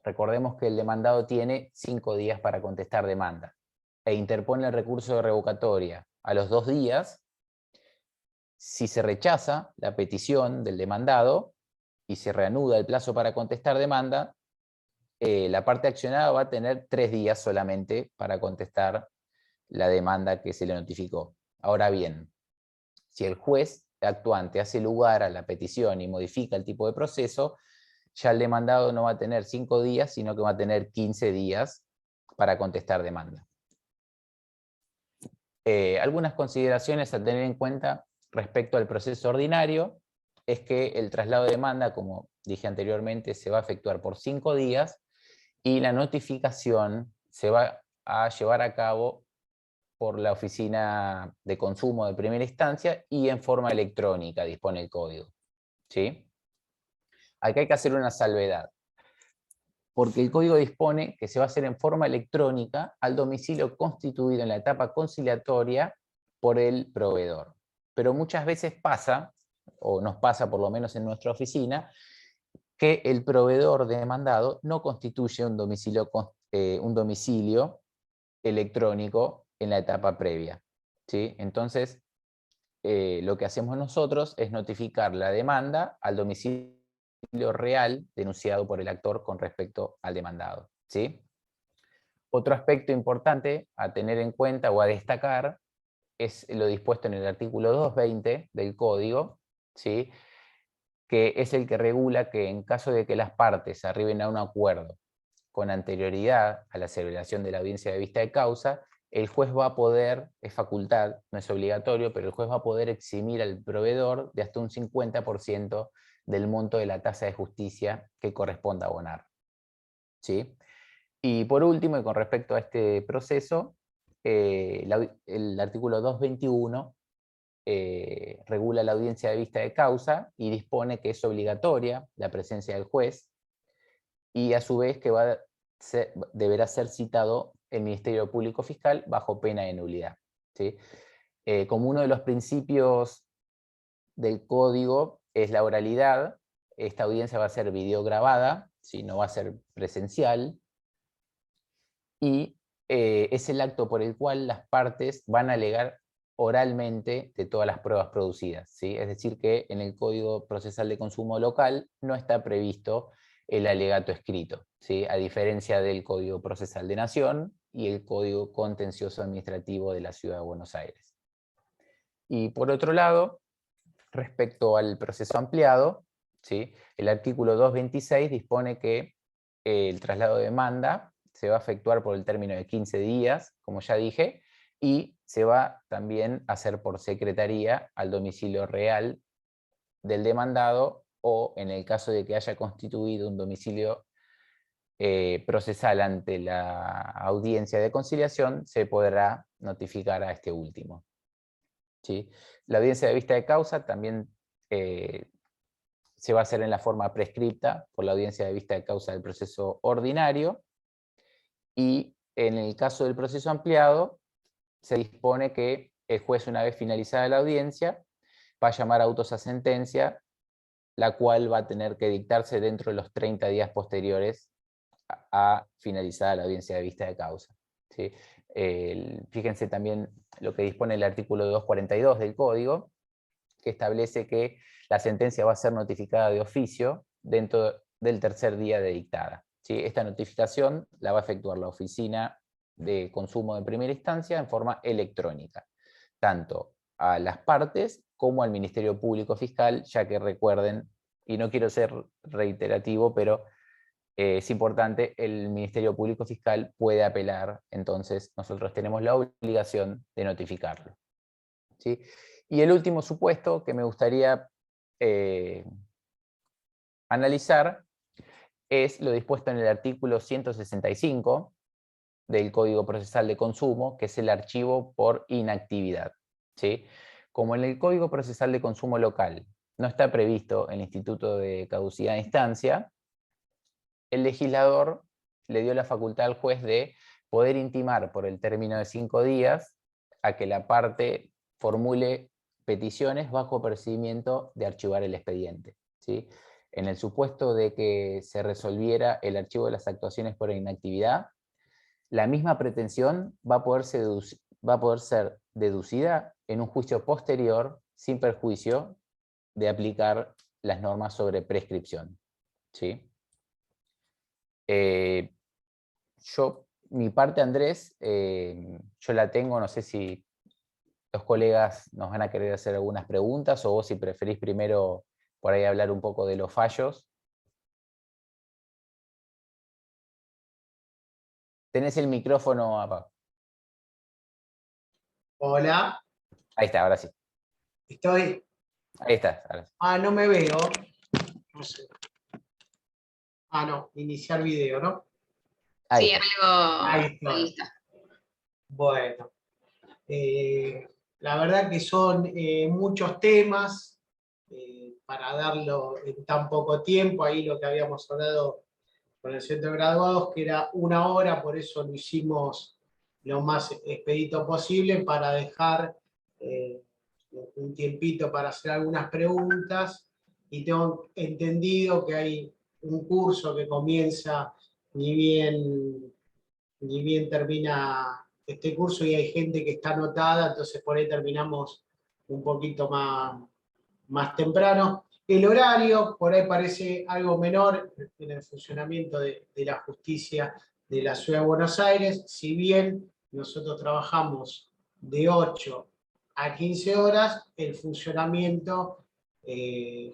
recordemos que el demandado tiene 5 días para contestar demanda, e interpone el recurso de revocatoria a los 2 días, si se rechaza la petición del demandado y se reanuda el plazo para contestar demanda, la parte accionada va a tener 3 días solamente para contestar la demanda que se le notificó. Ahora bien, si el juez actuante hace lugar a la petición y modifica el tipo de proceso, ya el demandado no va a tener 5 días, sino que va a tener 15 días para contestar demanda. Algunas consideraciones a tener en cuenta respecto al proceso ordinario es que el traslado de demanda, como dije anteriormente, se va a efectuar por 5 días y la notificación se va a llevar a cabo por la oficina de consumo de primera instancia y en forma electrónica, dispone el código. ¿Sí? Acá hay que hacer una salvedad. porque el código dispone que se va a hacer en forma electrónica al domicilio constituido en la etapa conciliatoria por el proveedor. Pero muchas veces pasa, o nos pasa por lo menos en nuestra oficina, que el proveedor demandado no constituye un domicilio electrónico en la etapa previa, ¿sí? Entonces, lo que hacemos nosotros es notificar la demanda al domicilio real denunciado por el actor con respecto al demandado, ¿sí? Otro aspecto importante a tener en cuenta o a destacar es lo dispuesto en el artículo 220 del Código, ¿sí? Que es el que regula que en caso de que las partes arriben a un acuerdo con anterioridad a la celebración de la audiencia de vista de causa, el juez va a poder, es facultad, no es obligatorio, pero el juez va a poder eximir al proveedor de hasta un 50% del monto de la tasa de justicia que corresponda abonar, ¿sí? Y por último, y con respecto a este proceso, el artículo 221 regula la audiencia de vista de causa y dispone que es obligatoria la presencia del juez, y a su vez que deberá ser citado el Ministerio Público Fiscal bajo pena de nulidad, ¿sí? Como uno de los principios del código es la oralidad, esta audiencia va a ser videograbada, ¿sí? No va a ser presencial, y es el acto por el cual las partes van a alegar oralmente de todas las pruebas producidas, ¿sí? Es decir que en el Código Procesal de Consumo Local no está previsto el alegato escrito, ¿sí? A diferencia del Código Procesal de Nación y el Código Contencioso Administrativo de la Ciudad de Buenos Aires. Y por otro lado, respecto al proceso ampliado, ¿sí? El artículo 226 dispone que el traslado de demanda se va a efectuar por el término de 15 días, como ya dije, y se va también a hacer por secretaría al domicilio real del demandado, o en el caso de que haya constituido un domicilio procesal ante la audiencia de conciliación, se podrá notificar a este último, ¿sí? La audiencia de vista de causa también se va a hacer en la forma prescripta por la audiencia de vista de causa del proceso ordinario, y en el caso del proceso ampliado se dispone que el juez, una vez finalizada la audiencia, va a llamar autos a sentencia, la cual va a tener que dictarse dentro de los 30 días posteriores a finalizada la audiencia de vista de causa, ¿sí? Fíjense también lo que dispone el artículo 242 del Código, que establece que la sentencia va a ser notificada de oficio dentro del tercer día de dictada, ¿sí? Esta notificación la va a efectuar la Oficina de Consumo de Primera Instancia en forma electrónica, tanto a las partes como al Ministerio Público Fiscal, ya que recuerden, y no quiero ser reiterativo, pero es importante, el Ministerio Público Fiscal puede apelar, entonces nosotros tenemos la obligación de notificarlo, ¿sí? Y el último supuesto que me gustaría analizar es lo dispuesto en el artículo 165 del Código Procesal de Consumo, que es el archivo por inactividad, ¿sí? Como en el Código Procesal de Consumo Local no está previsto el instituto de caducidad de instancia, el legislador le dio la facultad al juez de poder intimar por el término de 5 días a que la parte formule peticiones bajo procedimiento de archivar el expediente, ¿sí? En el supuesto de que se resolviera el archivo de las actuaciones por inactividad, la misma pretensión va a poder ser deducida en un juicio posterior sin perjuicio de aplicar las normas sobre prescripción, ¿sí? Mi parte, Andrés, yo la tengo, no sé si los colegas nos van a querer hacer algunas preguntas, o vos si preferís primero por ahí hablar un poco de los fallos. Tenés el micrófono apagado. Hola, Ahí está, ahora sí. estoy. Ahí está, ahora sí. Ah, no me veo. No sé. Ah, no, iniciar video, ¿no? Ahí Sí, está. Ahí ahí está. está. Bueno, la verdad que son muchos temas para darlo en tan poco tiempo. Ahí lo que habíamos hablado el centro de graduados, que era 1 hora, por eso lo hicimos lo más expedito posible para dejar un tiempito para hacer algunas preguntas, y tengo entendido que hay un curso que comienza ni bien termina este curso y hay gente que está anotada, entonces por ahí terminamos un poquito más temprano. El horario por ahí parece algo menor en el funcionamiento de la justicia de la Ciudad de Buenos Aires, si bien nosotros trabajamos de 8 a 15 horas, el funcionamiento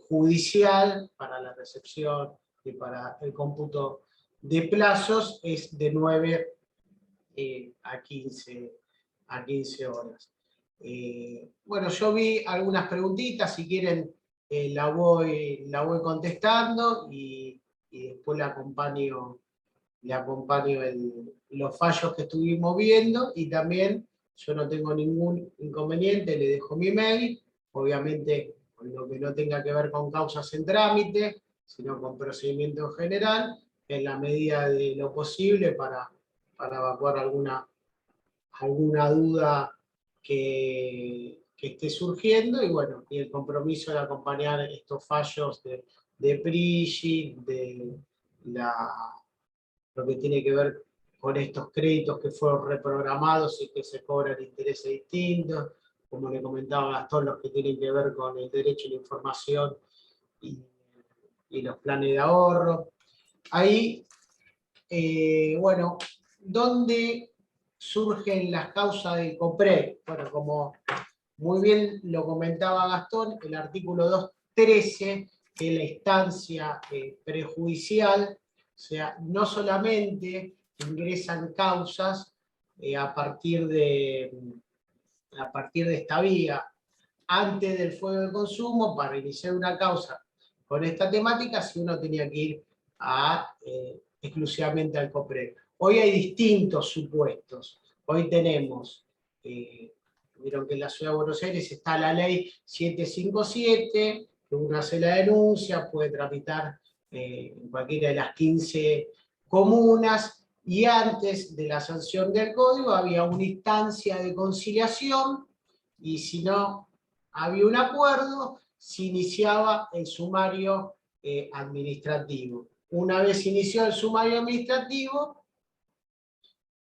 judicial para la recepción y para el cómputo de plazos es de 9 a 15 horas. Bueno, yo vi algunas preguntitas, si quieren la voy contestando y después le acompaño los fallos que estuvimos viendo, y también yo no tengo ningún inconveniente, le dejo mi mail, obviamente con lo que no tenga que ver con causas en trámite, sino con procedimiento en general, en la medida de lo posible para evacuar alguna duda que esté surgiendo, y bueno, y el compromiso de acompañar estos fallos de PRIGI, de lo que tiene que ver con estos créditos que fueron reprogramados y que se cobran intereses distintos, como le comentaba Gastón, los que tienen que ver con el derecho a la información y los planes de ahorro. Ahí, bueno, ¿dónde surgen las causas del COPREC? Bueno, como muy bien lo comentaba Gastón, el artículo 213, que es la instancia prejudicial, o sea, no solamente ingresan causas a partir de esta vía antes del fuego de consumo para iniciar una causa con esta temática, si uno tenía que ir exclusivamente al COPREC. Hoy hay distintos supuestos. Hoy tenemos, vieron que en la Ciudad de Buenos Aires está la ley 757, que uno hace la denuncia, puede tramitar en cualquiera de las 15 comunas, y antes de la sanción del código había una instancia de conciliación, y si no había un acuerdo, se iniciaba el sumario administrativo. Una vez inició el sumario administrativo,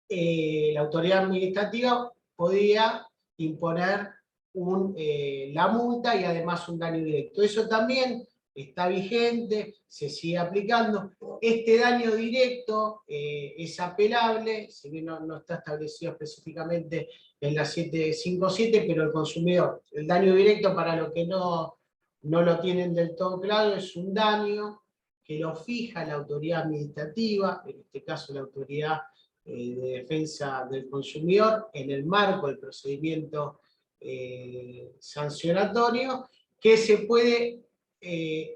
la autoridad administrativa podía imponer la multa y además un daño directo. Eso también está vigente, se sigue aplicando. Este daño directo es apelable, si bien no está establecido específicamente en la 757, pero el consumidor, el daño directo, para los que no lo tienen del todo claro, es un daño que lo fija la autoridad administrativa, en este caso la autoridad de defensa del consumidor, en el marco del procedimiento sancionatorio, que se puede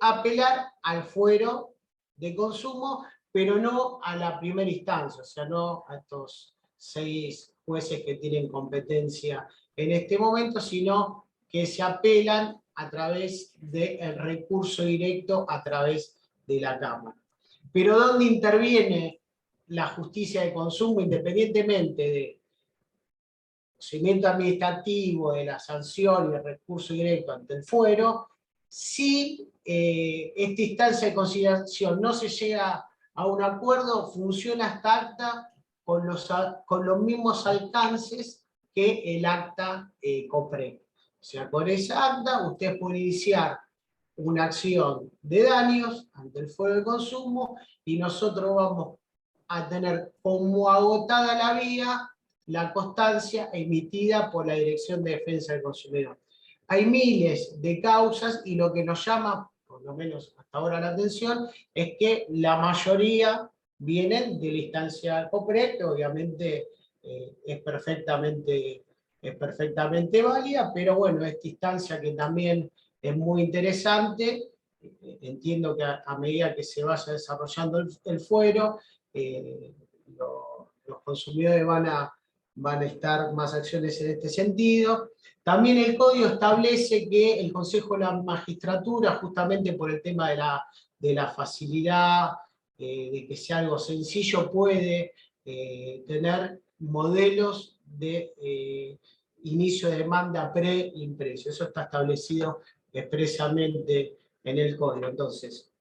apelar al fuero de consumo, pero no a la primera instancia, o sea, no a estos 6 jueces que tienen competencia en este momento, sino que se apelan a través del recurso directo a través de la Cámara. Pero ¿dónde interviene la justicia de consumo, independientemente del procedimiento administrativo, de la sanción y el recurso directo ante el fuero? Si esta instancia de conciliación no se llega a un acuerdo, funciona esta acta con los mismos alcances que el acta COPREC. O sea, con esa acta usted puede iniciar una acción de daños ante el fuero de consumo, y nosotros vamos a tener como agotada la vía la constancia emitida por la Dirección de Defensa del Consumidor. Hay miles de causas, y lo que nos llama, por lo menos hasta ahora, la atención, es que la mayoría vienen de la instancia COPREC, que obviamente es perfectamente válida, pero bueno, esta instancia que también es muy interesante, entiendo que a medida que se vaya desarrollando el fuero, los consumidores van a estar más acciones en este sentido. También el código establece que el Consejo de la Magistratura, justamente por el tema de la facilidad de que sea algo sencillo, puede tener modelos de inicio de demanda preimpreso. Eso está establecido expresamente en el código. Entonces,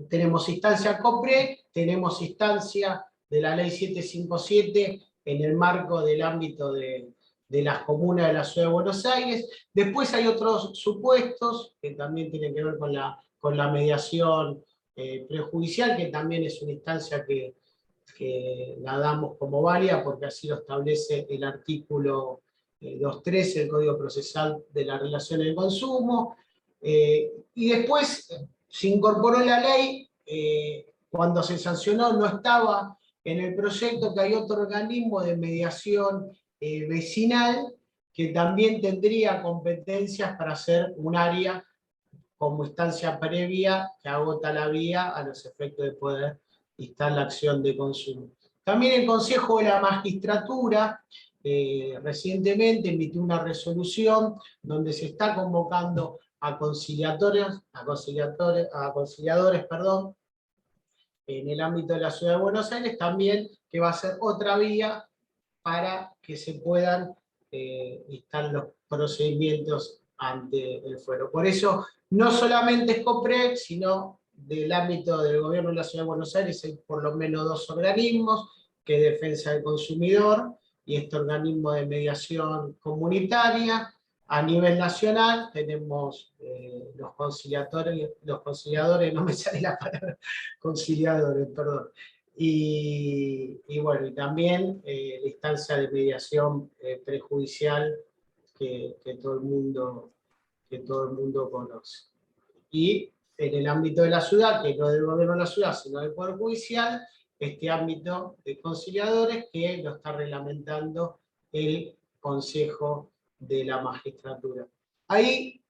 tenemos instancia COPREC, tenemos instancia de la ley 757 en el marco del ámbito de las comunas de la Ciudad de Buenos Aires. Después hay otros supuestos que también tienen que ver con la mediación prejudicial, que también es una instancia que la damos como válida porque así lo establece el artículo 213 del Código Procesal de la Relación de Consumo. Y después se incorporó la ley, cuando se sancionó no estaba en el proyecto, que hay otro organismo de mediación vecinal que también tendría competencias para hacer un área como instancia previa que agota la vía a los efectos de poder instar la acción de consumo. También el Consejo de la Magistratura recientemente emitió una resolución donde se está convocando a conciliadores, en el ámbito de la Ciudad de Buenos Aires, también que va a ser otra vía para que se puedan instar los procedimientos ante el fuero. Por eso, no solamente es COPREC, sino del ámbito del gobierno de la Ciudad de Buenos Aires hay por lo menos dos organismos, que es Defensa del Consumidor y este organismo de mediación comunitaria. A nivel nacional tenemos los conciliadores, no me sale la palabra, conciliadores, perdón. Y bueno, y también la instancia de mediación prejudicial que todo el mundo conoce. Y en el ámbito de la ciudad, que no del gobierno de la ciudad, sino del Poder Judicial, este ámbito de conciliadores que lo está reglamentando el Consejo de la Magistratura. Ahí,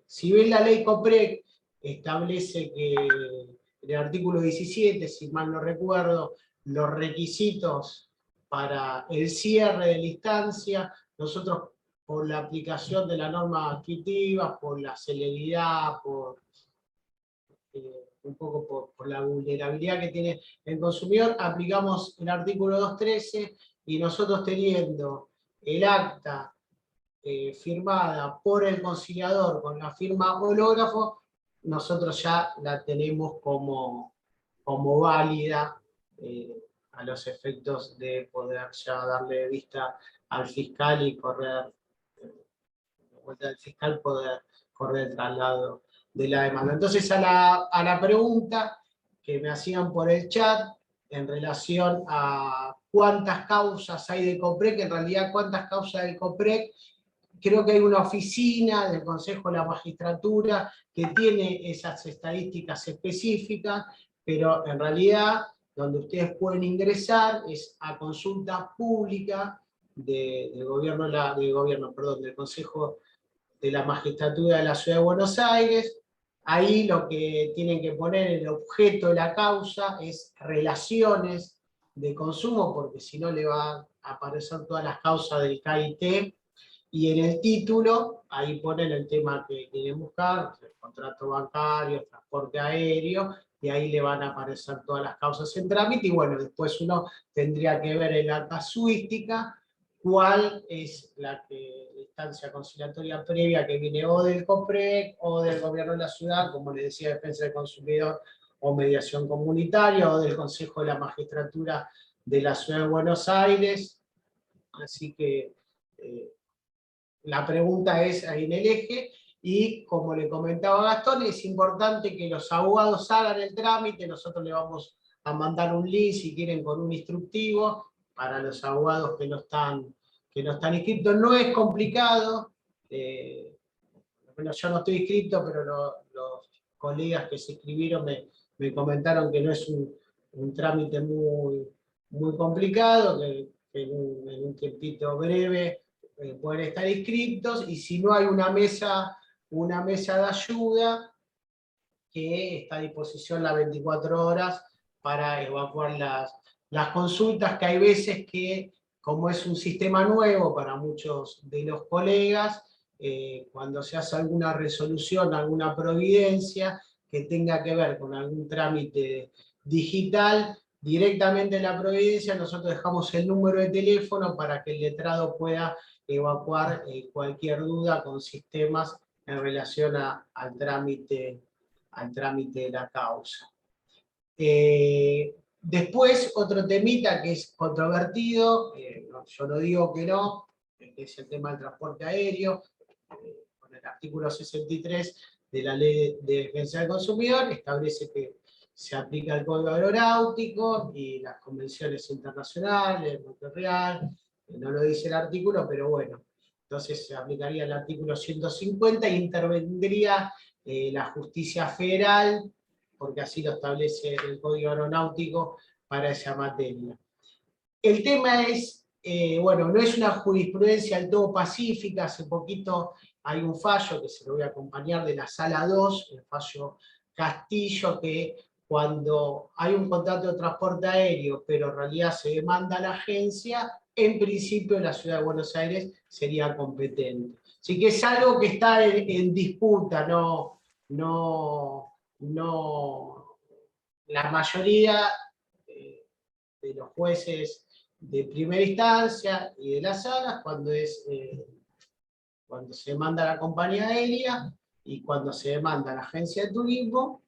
si bien la ley COPREC establece que en el artículo 17, si mal no recuerdo, los requisitos para el cierre de la instancia, nosotros por la aplicación de la norma adquisitiva, por la celeridad, un poco por la vulnerabilidad que tiene el consumidor, aplicamos el artículo 213 y nosotros teniendo el acta firmada por el conciliador con la firma hológrafo, nosotros ya la tenemos como válida a los efectos de poder ya darle vista al fiscal y correr, vuelta del fiscal, poder correr el traslado de la demanda. Entonces, a la pregunta que me hacían por el chat en relación a cuántas causas hay de COPREC, en realidad cuántas causas del COPREC, creo que hay una oficina del Consejo de la Magistratura que tiene esas estadísticas específicas, pero en realidad donde ustedes pueden ingresar es a consulta pública del Consejo de la Magistratura de la Ciudad de Buenos Aires. Ahí lo que tienen que poner el objeto de la causa es relaciones de consumo, porque si no le van a aparecer todas las causas del KIT, y en el título, ahí ponen el tema que quieren buscar, el contrato bancario, transporte aéreo, y ahí le van a aparecer todas las causas en trámite, y bueno, después uno tendría que ver en la casuística cuál es la instancia conciliatoria previa que viene o del COPREC o del gobierno de la ciudad, como les decía, Defensa del Consumidor o mediación comunitaria, o del Consejo de la Magistratura de la Ciudad de Buenos Aires. Así que la pregunta es ahí en el eje, y como le comentaba Gastón, es importante que los abogados hagan el trámite. Nosotros le vamos a mandar un link, si quieren, con un instructivo, para los abogados que no están inscritos. No es complicado, bueno, yo no estoy inscrito, pero los colegas que se inscribieron me comentaron que no es un trámite muy complicado, que en un tiempito breve pueden estar inscritos, y si no hay una mesa de ayuda que está a disposición las 24 horas para evacuar las consultas, que hay veces que, como es un sistema nuevo para muchos de los colegas, cuando se hace alguna resolución, alguna providencia, que tenga que ver con algún trámite digital, directamente en la Providencia nosotros dejamos el número de teléfono para que el letrado pueda evacuar cualquier duda con sistemas en relación al trámite de la causa. Después, otro temita que es controvertido, yo no digo que no, que es el tema del transporte aéreo, con el artículo 63 de la Ley de Defensa del Consumidor, establece que se aplica el Código Aeronáutico y las convenciones internacionales, Montreal, no lo dice el artículo, pero bueno, entonces se aplicaría el artículo 150 y intervendría la justicia federal, porque así lo establece el Código Aeronáutico para esa materia. El tema es, bueno, no es una jurisprudencia del todo pacífica, hace poquito hay un fallo que se lo voy a acompañar de la Sala 2, el fallo Castillo, que cuando hay un contrato de transporte aéreo, pero en realidad se demanda a la agencia, en principio la Ciudad de Buenos Aires sería competente. Así que es algo que está en disputa, la mayoría de los jueces de primera instancia y de las salas, cuando se demanda a la compañía aérea y cuando se demanda a la agencia de turismo,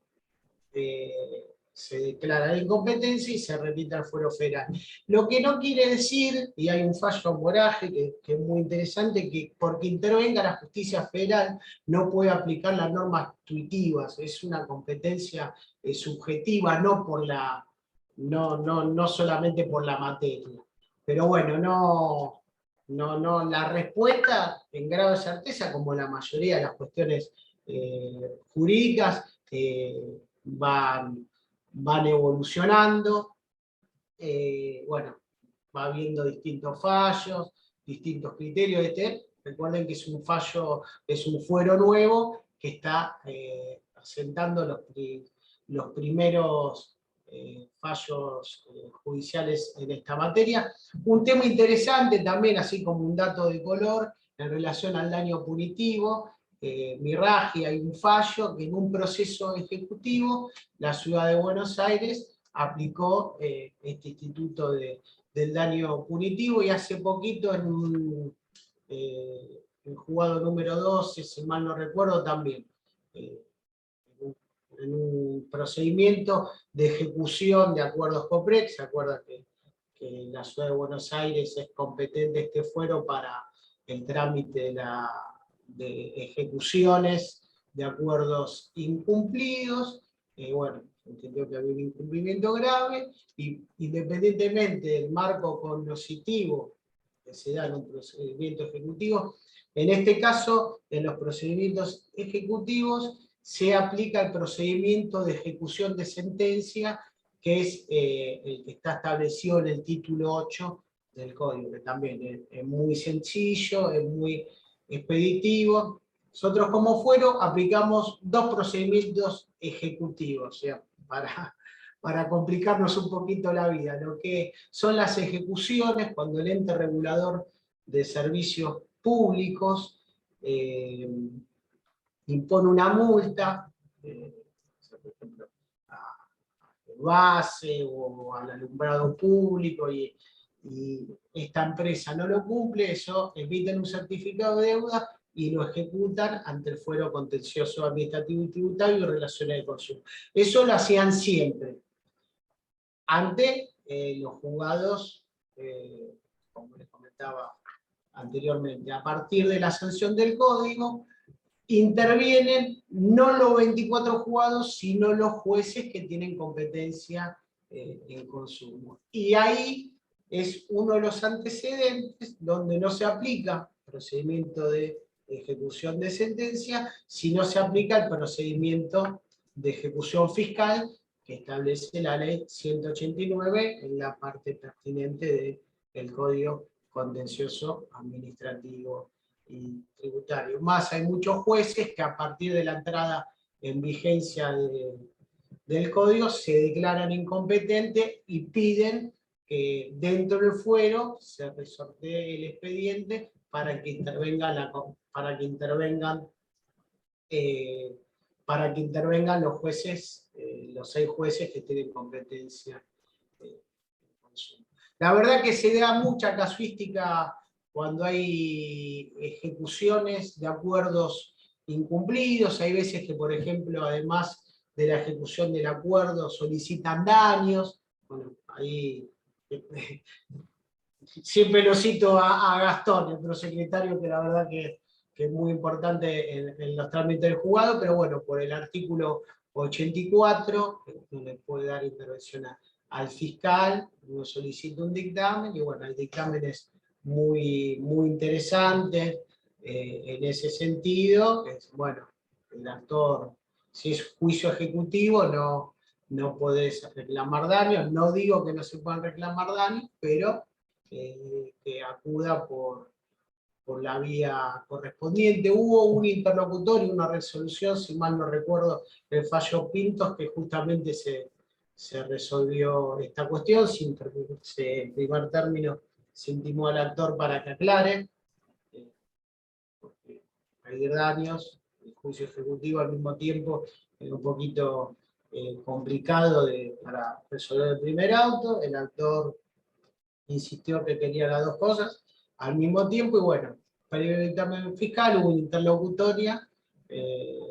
se declara la incompetencia y se repite al fuero federal. Lo que no quiere decir, y hay un fallo Moraje que es muy interesante, que porque intervenga la justicia federal no puede aplicar las normas tuitivas, es una competencia subjetiva, no solamente por la materia. Pero bueno, la respuesta en grado de certeza, como la mayoría de las cuestiones jurídicas, van evolucionando, bueno, va habiendo distintos fallos, distintos criterios. Recuerden que es un fallo, es un fuero nuevo que está asentando los primeros fallos judiciales en esta materia. Un tema interesante también, así como un dato de color, en relación al daño punitivo, Mirraji, hay un fallo que en un proceso ejecutivo la Ciudad de Buenos Aires aplicó este instituto del daño punitivo, y hace poquito en el juzgado número 12, si mal no recuerdo, también en un procedimiento de ejecución de acuerdos COPREX. Se acuerda que la Ciudad de Buenos Aires es competente este fuero para el trámite de ejecuciones de acuerdos incumplidos. Bueno, entendió que había un incumplimiento grave, y independientemente del marco cognoscitivo que se da en un procedimiento ejecutivo, en este caso, en los procedimientos ejecutivos, se aplica el procedimiento de ejecución de sentencia, que es el que está establecido en el título 8 del Código, que también es muy sencillo, es muy expeditivo. Nosotros como fuero aplicamos dos procedimientos ejecutivos, o sea, para complicarnos un poquito la vida, lo que son las ejecuciones, cuando el ente regulador de servicios públicos impone una multa, por ejemplo, a base o al alumbrado público, y esta empresa no lo cumple, eso emiten un certificado de deuda y lo ejecutan ante el fuero contencioso administrativo y tributario y relaciones de consumo. Eso lo hacían siempre. Ante los juzgados, como les comentaba anteriormente, a partir de la sanción del código, intervienen no los 24 juzgados, sino los jueces que tienen competencia en consumo. Y ahí es uno de los antecedentes donde no se aplica procedimiento de ejecución de sentencia, sino se aplica el procedimiento de ejecución fiscal que establece la ley 189 en la parte pertinente del Código Contencioso Administrativo y Tributario. Más, hay muchos jueces que a partir de la entrada en vigencia del Código se declaran incompetentes y piden que dentro del fuero se resortee el expediente para que intervengan para que intervengan los jueces, los 6 jueces que tienen competencia en consumo. La verdad que se da mucha casuística cuando hay ejecuciones de acuerdos incumplidos. Hay veces que, por ejemplo, además de la ejecución del acuerdo, solicitan daños. Bueno, ahí siempre lo cito a Gastón, el prosecretario, que la verdad que es muy importante en los trámites del juzgado, pero bueno, por el artículo 84, donde puede dar intervención al fiscal, uno solicita un dictamen, y bueno, el dictamen es muy interesante en ese sentido. Es, bueno, el actor, si es juicio ejecutivo, no podés reclamar daños. No digo que no se puedan reclamar daños, pero que acuda por la vía correspondiente. Hubo un interlocutorio, una resolución, si mal no recuerdo, el fallo Pintos, que justamente se resolvió esta cuestión. En primer término se intimó al actor para que aclare, porque hay daños. El juicio ejecutivo al mismo tiempo es un poquito complicado para resolver el primer auto. El actor insistió que quería las 2 cosas al mismo tiempo, y bueno, previo dictamen fiscal hubo una interlocutoria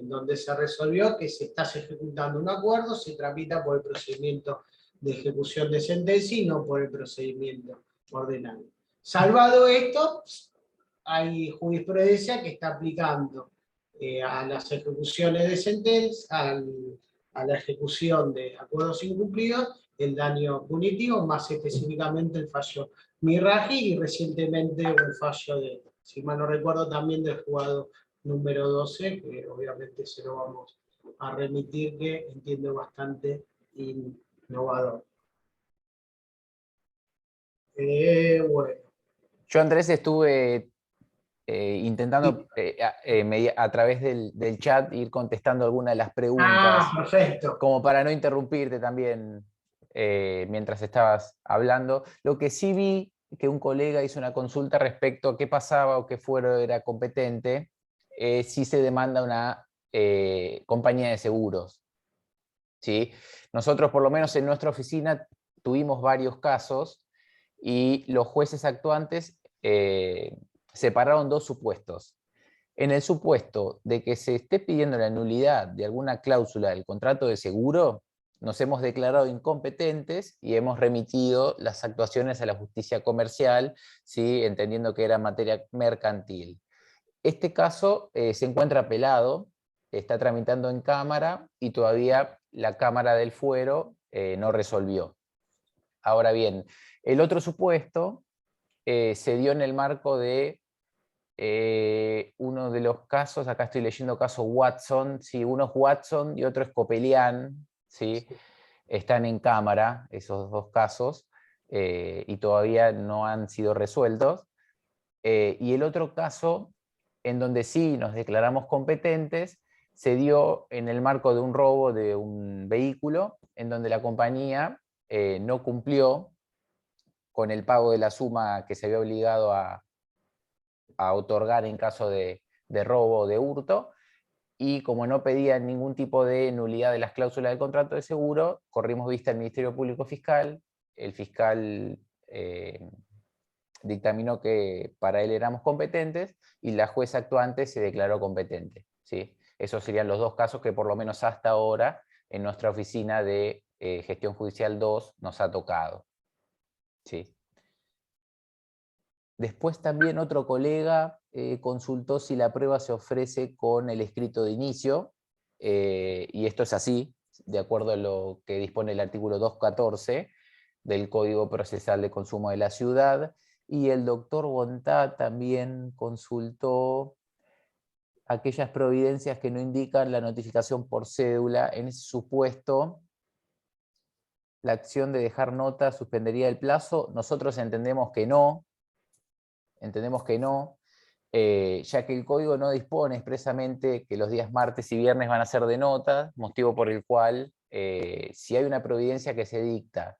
donde se resolvió que si estás ejecutando un acuerdo, se tramita por el procedimiento de ejecución de sentencia y no por el procedimiento ordinario. Salvado esto, hay jurisprudencia que está aplicando a las ejecuciones de sentencia, a la ejecución de acuerdos incumplidos, el daño punitivo, más específicamente el fallo Miraji, y recientemente un fallo si mal no recuerdo, también del juzgado número 12, que obviamente se lo vamos a remitir, que entiendo bastante innovador. Bueno. Yo, Andrés, estuve intentando a través del chat ir contestando algunas de las preguntas, Perfecto. como para no interrumpirte también mientras estabas hablando. Lo que sí vi que un colega hizo una consulta respecto a qué pasaba o qué fuero era competente si se demanda una compañía de seguros. ¿Sí? Nosotros, por lo menos en nuestra oficina, tuvimos varios casos y los jueces actuantes separaron 2 supuestos. En el supuesto de que se esté pidiendo la nulidad de alguna cláusula del contrato de seguro, nos hemos declarado incompetentes y hemos remitido las actuaciones a la justicia comercial, ¿sí? Entendiendo que era materia mercantil. Este caso se encuentra apelado, está tramitando en Cámara y todavía la Cámara del Fuero no resolvió. Ahora bien, el otro supuesto se dio en el marco de uno de los casos, acá estoy leyendo caso Watson, sí, uno es Watson y otro es Copelián, ¿sí? Están en Cámara esos 2 casos y todavía no han sido resueltos. Y el otro caso, en donde sí nos declaramos competentes, se dio en el marco de un robo de un vehículo, en donde la compañía no cumplió con el pago de la suma que se había obligado a otorgar en caso de robo o de hurto, y como no pedían ningún tipo de nulidad de las cláusulas del contrato de seguro, corrimos vista al Ministerio Público Fiscal. El fiscal dictaminó que para él éramos competentes y la jueza actuante se declaró competente, ¿sí? Esos serían los 2 casos que por lo menos hasta ahora en nuestra oficina de Gestión Judicial 2 nos ha tocado, ¿sí? Después también otro colega consultó si la prueba se ofrece con el escrito de inicio, y esto es así, de acuerdo a lo que dispone el artículo 214 del Código Procesal de Consumo de la Ciudad, y el doctor Bontá también consultó aquellas providencias que no indican la notificación por cédula. En ese supuesto, la acción de dejar nota suspendería el plazo. Nosotros entendemos que no, ya que el código no dispone expresamente que los días martes y viernes van a ser de nota, motivo por el cual si hay una providencia que se dicta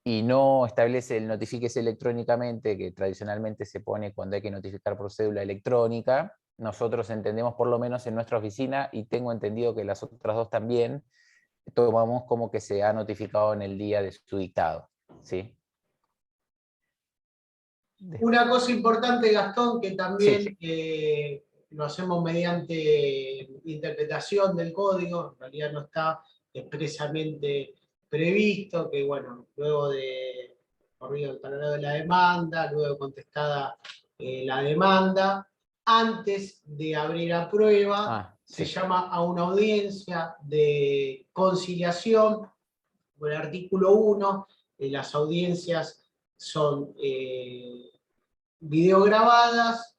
y no establece el notifíquese electrónicamente, que tradicionalmente se pone cuando hay que notificar por cédula electrónica, nosotros entendemos, por lo menos en nuestra oficina, y tengo entendido que las otras dos también, tomamos como que se ha notificado en el día de su dictado, ¿sí? Una cosa importante, Gastón, que Sí, también lo hacemos mediante interpretación del código, en realidad no está expresamente previsto, que bueno, luego de corrido el tablero de la demanda, luego contestada la demanda, antes de abrir a prueba, se sí. llama a una audiencia de conciliación, por el artículo 1, las audiencias son videograbadas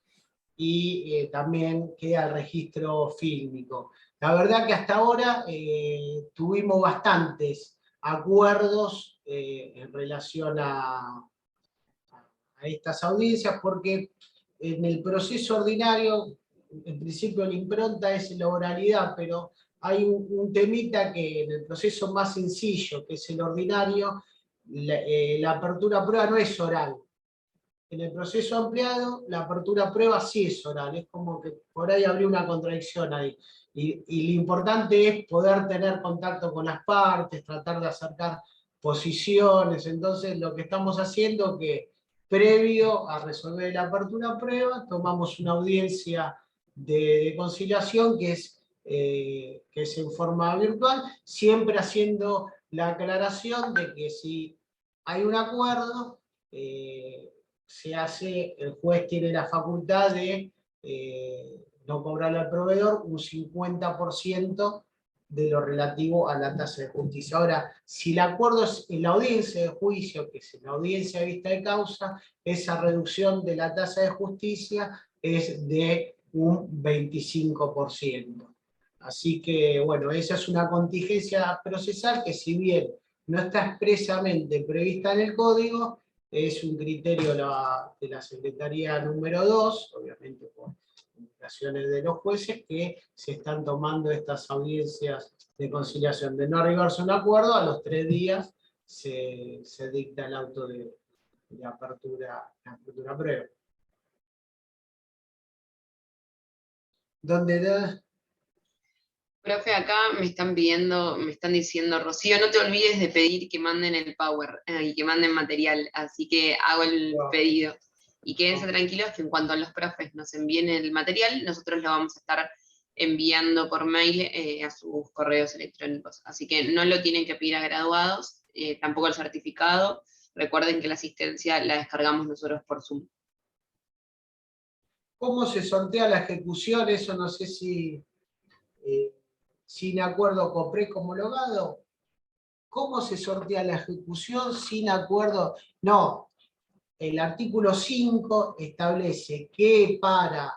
y también queda el registro fílmico. La verdad que hasta ahora tuvimos bastantes acuerdos en relación a estas audiencias, porque en el proceso ordinario, en principio la impronta es la oralidad, pero hay un temita que en el proceso más sencillo, que es el ordinario, la apertura a prueba no es oral. En el proceso ampliado, la apertura a prueba sí es oral, es como que por ahí habría una contradicción ahí. Y lo importante es poder tener contacto con las partes, tratar de acercar posiciones. Entonces, lo que estamos haciendo es que previo a resolver la apertura a prueba, tomamos una audiencia de conciliación que es en forma virtual, siempre haciendo la aclaración de que si hay un acuerdo, se hace, el juez tiene la facultad de no cobrarle al proveedor un 50% de lo relativo a la tasa de justicia. Ahora, si el acuerdo es en la audiencia de juicio, que es en la audiencia de vista de causa, esa reducción de la tasa de justicia es de un 25%. Así que, bueno, esa es una contingencia procesal que, si bien no está expresamente prevista en el código, es un criterio de la Secretaría número 2, obviamente por indicaciones de los jueces, que se están tomando estas audiencias de conciliación. De no arribarse a un acuerdo, a los 3 días se dicta el auto de apertura a prueba. Donde da... Profe, acá me están pidiendo, me están diciendo, Rocío, no te olvides de pedir que manden el Power y que manden material, así que hago el pedido. Y quédense tranquilos que en cuanto a los profes nos envíen el material, nosotros lo vamos a estar enviando por mail a sus correos electrónicos. Así que no lo tienen que pedir a graduados, tampoco el certificado. Recuerden que la asistencia la descargamos nosotros por Zoom. ¿Cómo se sortea la ejecución? Eso no sé si... sin acuerdo COPREC homologado. ¿Cómo se sortea la ejecución sin acuerdo? No, el artículo 5 establece que para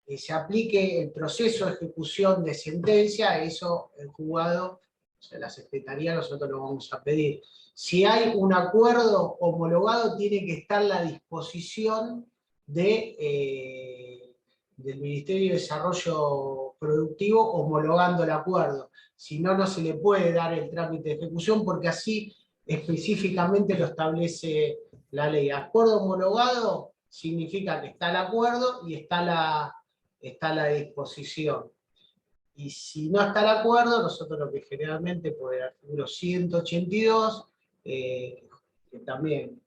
que se aplique el proceso de ejecución de sentencia, eso el juzgado, o sea, la Secretaría, nosotros lo vamos a pedir. Si hay un acuerdo homologado, tiene que estar la disposición del Ministerio de Desarrollo Productivo homologando el acuerdo. Si no, no se le puede dar el trámite de ejecución, porque así específicamente lo establece la ley. Acuerdo homologado significa que está el acuerdo y está la disposición. Y si no está el acuerdo, nosotros lo que generalmente por el artículo 182, que también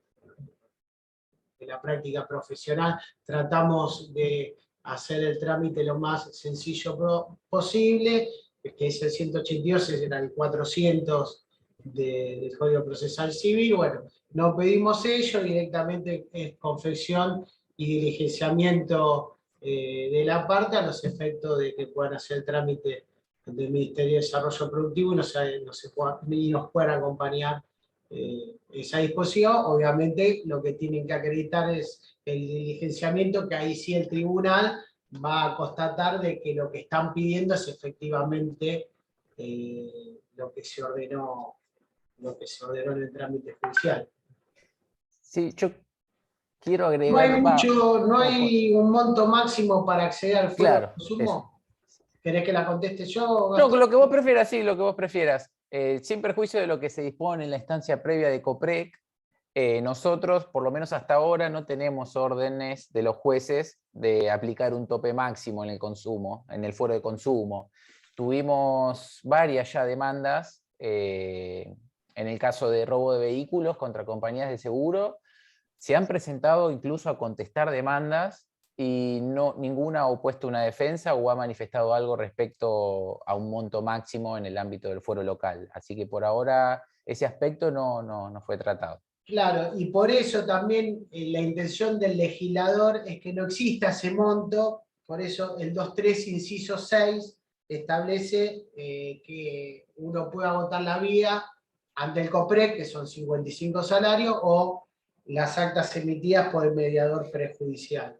de la práctica profesional tratamos de hacer el trámite lo más sencillo posible, que es el 182, era el 400 del Código Procesal Civil. Bueno, no pedimos ello, directamente es confección y diligenciamiento de la parte, a los efectos de que puedan hacer el trámite del Ministerio de Desarrollo Productivo y nos puedan acompañar esa disposición. Obviamente lo que tienen que acreditar es el diligenciamiento, que ahí sí el tribunal va a constatar de que lo que están pidiendo es efectivamente lo que se ordenó en el trámite judicial. Sí, yo quiero agregar... No hay un monto máximo para acceder al fuero de consumo. Eso. ¿Querés que la conteste yo? No, lo que vos prefieras, sí, lo que vos prefieras. Sin perjuicio de lo que se dispone en la instancia previa de COPREC, nosotros, por lo menos hasta ahora, no tenemos órdenes de los jueces de aplicar un tope máximo en el consumo, en el fuero de consumo. Tuvimos varias ya demandas, en el caso de robo de vehículos contra compañías de seguro, se han presentado incluso a contestar demandas y ninguna ha opuesto una defensa o ha manifestado algo respecto a un monto máximo en el ámbito del fuero local. Así que por ahora ese aspecto no fue tratado. Claro, y por eso también la intención del legislador es que no exista ese monto, por eso el 2.3, inciso 6, establece que uno pueda agotar la vida ante el COPREC, que son 55 salarios, o las actas emitidas por el mediador prejudicial.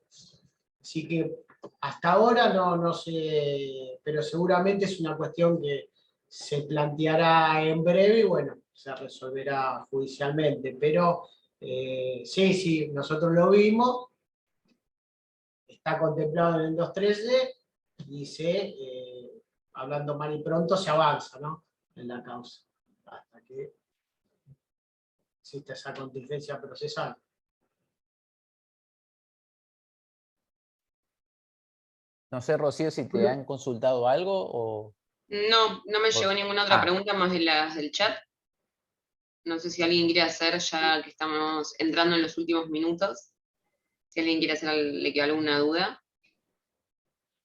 Así que hasta ahora no sé, pero seguramente es una cuestión que se planteará en breve y bueno, se resolverá judicialmente. Pero sí, nosotros lo vimos, está contemplado en el 213 y hablando mal y pronto, se avanza, ¿no?, en la causa, hasta que exista esa contingencia procesal. No sé, Rocío, si te han consultado algo o... No me llegó ninguna otra Ah. pregunta más de las del chat. No sé si alguien quiere hacer, ya que estamos entrando en los últimos minutos, si alguien quiere hacer, le queda alguna duda.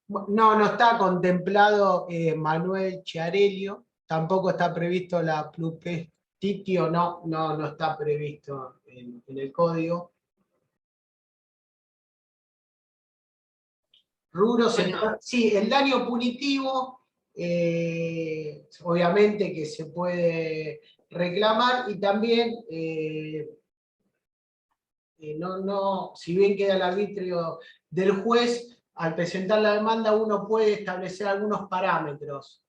No está contemplado Manuel Chiarello, tampoco está previsto la plupestitio, no está previsto en el código. Rubro Bueno. sí, el daño punitivo, obviamente que se puede reclamar, y también, si bien queda el arbitrio del juez, al presentar la demanda uno puede establecer algunos parámetros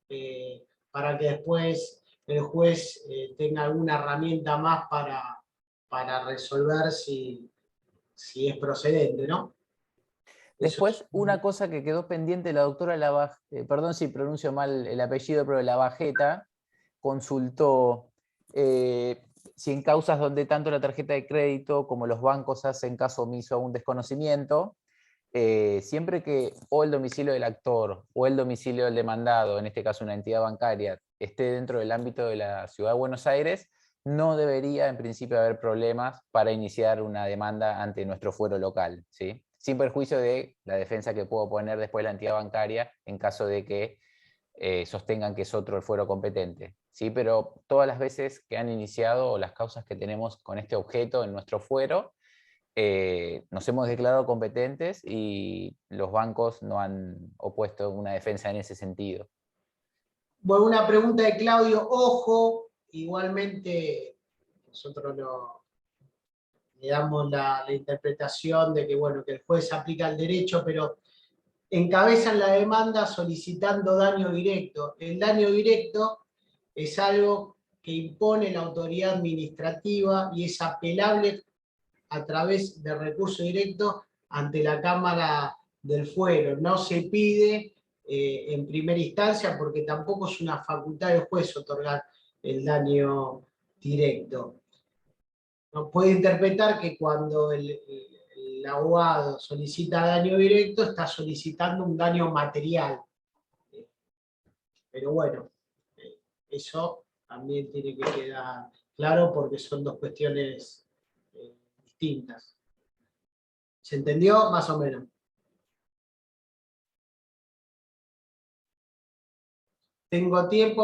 para que después el juez tenga alguna herramienta más para resolver si es procedente, ¿no? Después, una cosa que quedó pendiente, la doctora perdón si pronuncio mal el apellido, pero Lavajeta consultó si en causas donde tanto la tarjeta de crédito como los bancos hacen caso omiso a un desconocimiento, siempre que o el domicilio del actor o el domicilio del demandado, en este caso una entidad bancaria, esté dentro del ámbito de la Ciudad de Buenos Aires, no debería en principio haber problemas para iniciar una demanda ante nuestro fuero local, ¿sí? Sin perjuicio de la defensa que puedo poner después la entidad bancaria en caso de que sostengan que es otro el fuero competente, ¿sí? Pero todas las veces que han iniciado o las causas que tenemos con este objeto en nuestro fuero, nos hemos declarado competentes y los bancos no han opuesto una defensa en ese sentido. Bueno, una pregunta de Claudio, ojo, igualmente nosotros le damos la interpretación de que, bueno, que el juez aplica el derecho, pero encabezan la demanda solicitando daño directo. El daño directo es algo que impone la autoridad administrativa y es apelable a través de recurso directo ante la Cámara del Fuero. No se pide en primera instancia porque tampoco es una facultad del juez otorgar el daño directo. No puede interpretar que cuando el abogado solicita daño directo está solicitando un daño material. Pero bueno, eso también tiene que quedar claro porque son dos cuestiones distintas. ¿Se entendió? Más o menos. ¿Tengo tiempo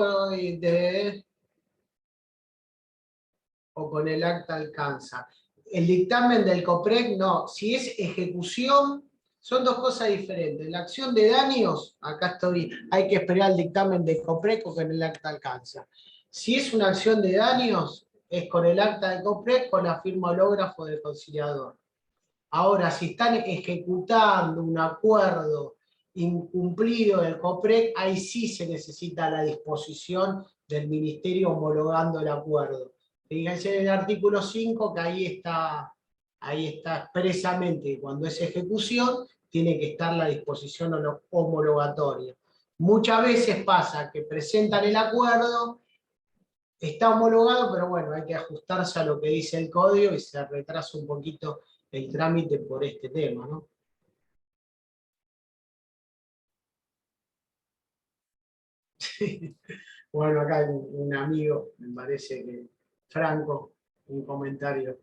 o con el acta alcanza? El dictamen del COPREC no. Si es ejecución, son dos cosas diferentes. La acción de daños, acá estoy, hay que esperar el dictamen del COPREC o con el acta alcanza. Si es una acción de daños, es con el acta del COPREC, con la firma hológrafo del conciliador. Ahora, si están ejecutando un acuerdo incumplido del COPREC, ahí sí se necesita la disposición del Ministerio homologando el acuerdo. Fíjense en el artículo 5 que ahí está expresamente, cuando es ejecución, tiene que estar la disposición homologatoria. Muchas veces pasa que presentan el acuerdo está homologado, pero bueno, hay que ajustarse a lo que dice el código y se retrasa un poquito el trámite por este tema, ¿no? Bueno, acá hay un amigo, me parece que Franco, un comentario